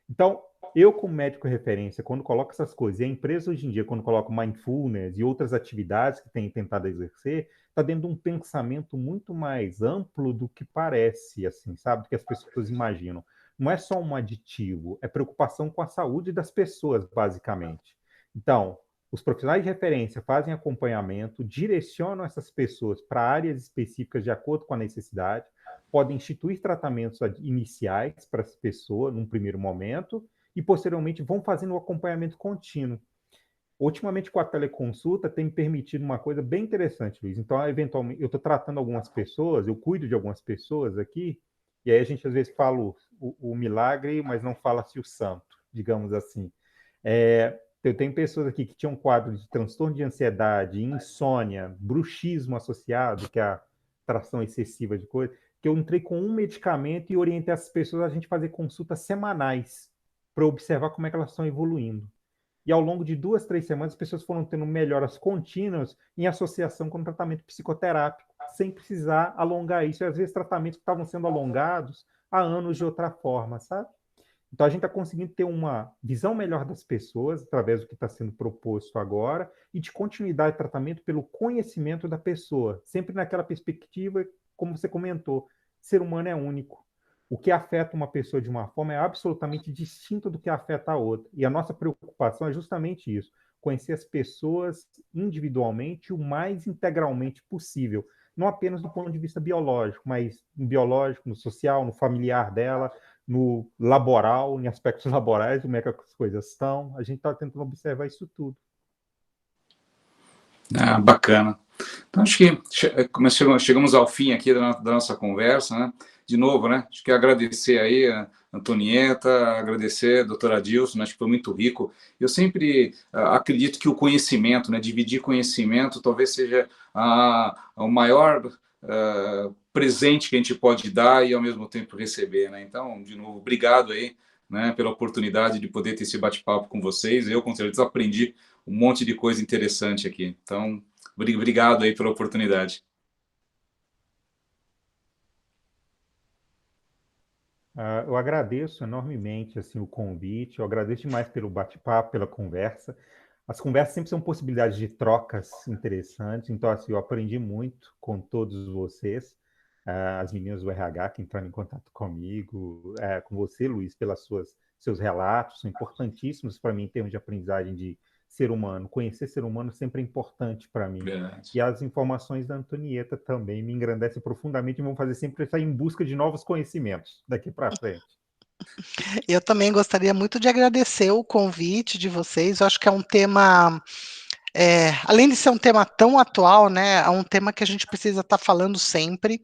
Então, eu, como médico referência, quando coloco essas coisas, e a empresa hoje em dia, quando coloca mindfulness e outras atividades que tem tentado exercer, está dentro de um pensamento muito mais amplo do que parece, assim, sabe? Do que as pessoas imaginam. Não é só um aditivo, é preocupação com a saúde das pessoas, basicamente. Então, os profissionais de referência fazem acompanhamento, direcionam essas pessoas para áreas específicas de acordo com a necessidade, podem instituir tratamentos iniciais para essa pessoa, num primeiro momento, e posteriormente vão fazendo o acompanhamento contínuo. Ultimamente, com a teleconsulta, tem me permitido uma coisa bem interessante, Luiz. Então, eventualmente, eu estou tratando algumas pessoas, eu cuido de algumas pessoas aqui, e aí a gente às vezes fala o milagre, mas não fala-se o santo, digamos assim. Eu tenho pessoas aqui que tinham quadro de transtorno de ansiedade, insônia, bruxismo associado, que é a tração excessiva de coisa, que eu entrei com um medicamento e orientei essas pessoas a gente fazer consultas semanais para observar como é que elas estão evoluindo. E ao longo de 2, 3 semanas, as pessoas foram tendo melhoras contínuas em associação com o tratamento psicoterápico, sem precisar alongar isso. E às vezes tratamentos que estavam sendo alongados há anos de outra forma, sabe? Então a gente está conseguindo ter uma visão melhor das pessoas através do que está sendo proposto agora e de continuidade de tratamento pelo conhecimento da pessoa, sempre naquela perspectiva, como você comentou, ser humano é único. O que afeta uma pessoa de uma forma é absolutamente distinto do que afeta a outra. E a nossa preocupação é justamente isso, conhecer as pessoas individualmente o mais integralmente possível, não apenas do ponto de vista biológico, mas no biológico, no social, no familiar dela, no laboral, em aspectos laborais, como é que as coisas estão. A gente está tentando observar isso tudo. Bacana. Então, acho que chegamos ao fim aqui da nossa conversa, né? De novo, né? Acho que agradecer aí a Antonieta, agradecer a doutora Adilson, né? Acho que foi muito rico. Eu sempre acredito que o conhecimento, né? Dividir conhecimento talvez seja o maior presente que a gente pode dar e ao mesmo tempo receber, né? Então, de novo, obrigado aí, né? Pela oportunidade de poder ter esse bate-papo com vocês. Eu, com certeza, aprendi um monte de coisa interessante aqui. Então, obrigado aí pela oportunidade. Eu agradeço enormemente assim, o convite, eu agradeço demais pelo bate-papo, pela conversa. As conversas sempre são possibilidades de trocas interessantes, então assim, eu aprendi muito com todos vocês, as meninas do RH que entraram em contato comigo, com você, Luiz, pelas seus relatos, são importantíssimos para mim em termos de aprendizagem de ser humano. Conhecer ser humano sempre é importante para mim. Verdade. E as informações da Antonieta também me engrandecem profundamente e vão fazer sempre sair em busca de novos conhecimentos daqui para frente. Eu também gostaria muito de agradecer o convite de vocês. Eu acho que é um tema, além de ser um tema tão atual, né, é um tema que a gente precisa estar falando sempre.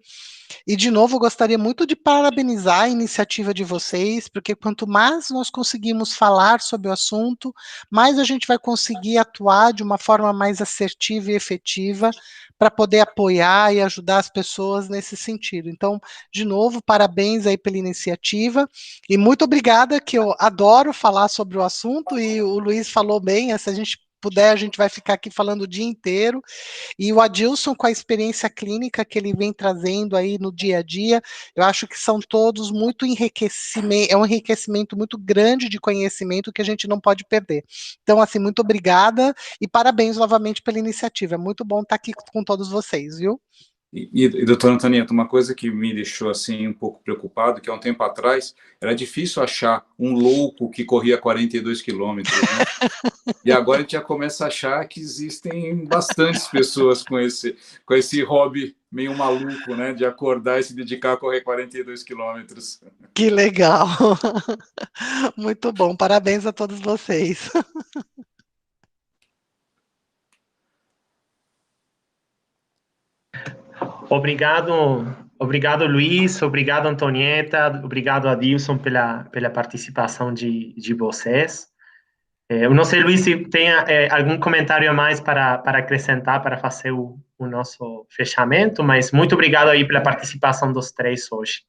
E, de novo, gostaria muito de parabenizar a iniciativa de vocês, porque quanto mais nós conseguimos falar sobre o assunto, mais a gente vai conseguir atuar de uma forma mais assertiva e efetiva para poder apoiar e ajudar as pessoas nesse sentido. Então, de novo, parabéns aí pela iniciativa e muito obrigada, que eu adoro falar sobre o assunto e o Luiz falou bem, se a gente puder, a gente vai ficar aqui falando o dia inteiro. E o Adilson, com a experiência clínica que ele vem trazendo aí no dia a dia, eu acho que são todos muito enriquecimento, é um enriquecimento muito grande de conhecimento que a gente não pode perder. Então, assim, muito obrigada e parabéns novamente pela iniciativa. É muito bom estar aqui com todos vocês, viu? Doutora Antonieta, uma coisa que me deixou assim um pouco preocupado, que há um tempo atrás era difícil achar um louco que corria 42 quilômetros, né? E agora a gente já começa a achar que existem bastantes pessoas com esse hobby meio maluco, né? De acordar e se dedicar a correr 42 quilômetros. Que legal! Muito bom, parabéns a todos vocês. Obrigado, Luiz, obrigado, Antonieta, obrigado, Adilson, pela participação de vocês. Eu não sei, Luiz, se tem algum comentário a mais para acrescentar, para fazer o nosso fechamento, mas muito obrigado aí pela participação dos três hoje.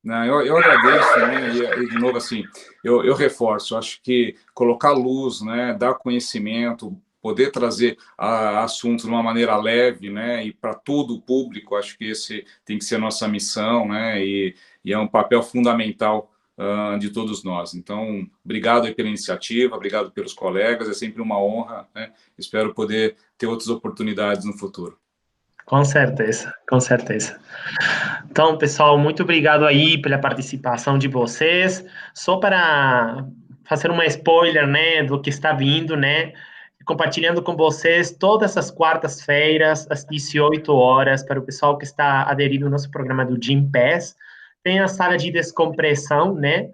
Não, eu agradeço, né? E de novo, assim, eu reforço, acho que colocar luz, né? Dar conhecimento, poder trazer assuntos de uma maneira leve, né? E para todo o público, acho que esse tem que ser a nossa missão, né? E é um papel fundamental de todos nós. Então, obrigado aí pela iniciativa, obrigado pelos colegas, é sempre uma honra, né? Espero poder ter outras oportunidades no futuro. Com certeza, com certeza. Então, pessoal, muito obrigado aí pela participação de vocês. Só para fazer uma spoiler, né, do que está vindo, né, compartilhando com vocês todas as quartas-feiras, às 18 horas, para o pessoal que está aderido ao nosso programa do Gym Pass. Tem a sala de descompressão, né,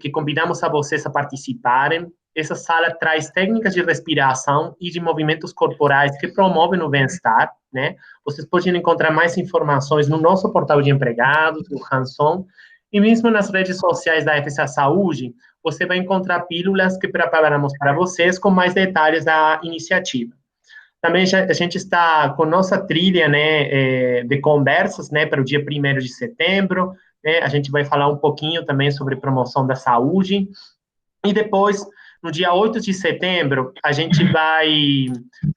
que convidamos a vocês a participarem. Essa sala traz técnicas de respiração e de movimentos corporais que promovem o bem-estar, né? Vocês podem encontrar mais informações no nosso portal de empregados, no Hanson, e mesmo nas redes sociais da FSA Saúde, você vai encontrar pílulas que preparamos para vocês com mais detalhes da iniciativa. Também a gente está com nossa trilha, né, de conversas, né, para o dia 1º de setembro, né? A gente vai falar um pouquinho também sobre promoção da saúde, e depois, no dia 8 de setembro, a gente vai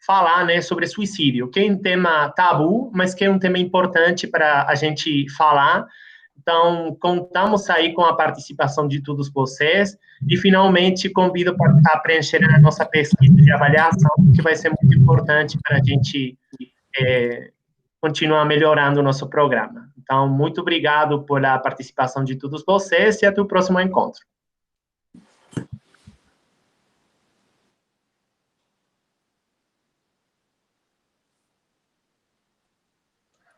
falar, né, sobre suicídio, que é um tema tabu, mas que é um tema importante para a gente falar. Então, contamos aí com a participação de todos vocês e, finalmente, convido a preencher a nossa pesquisa de avaliação, que vai ser muito importante para a gente continuar melhorando o nosso programa. Então, muito obrigado pela participação de todos vocês e até o próximo encontro.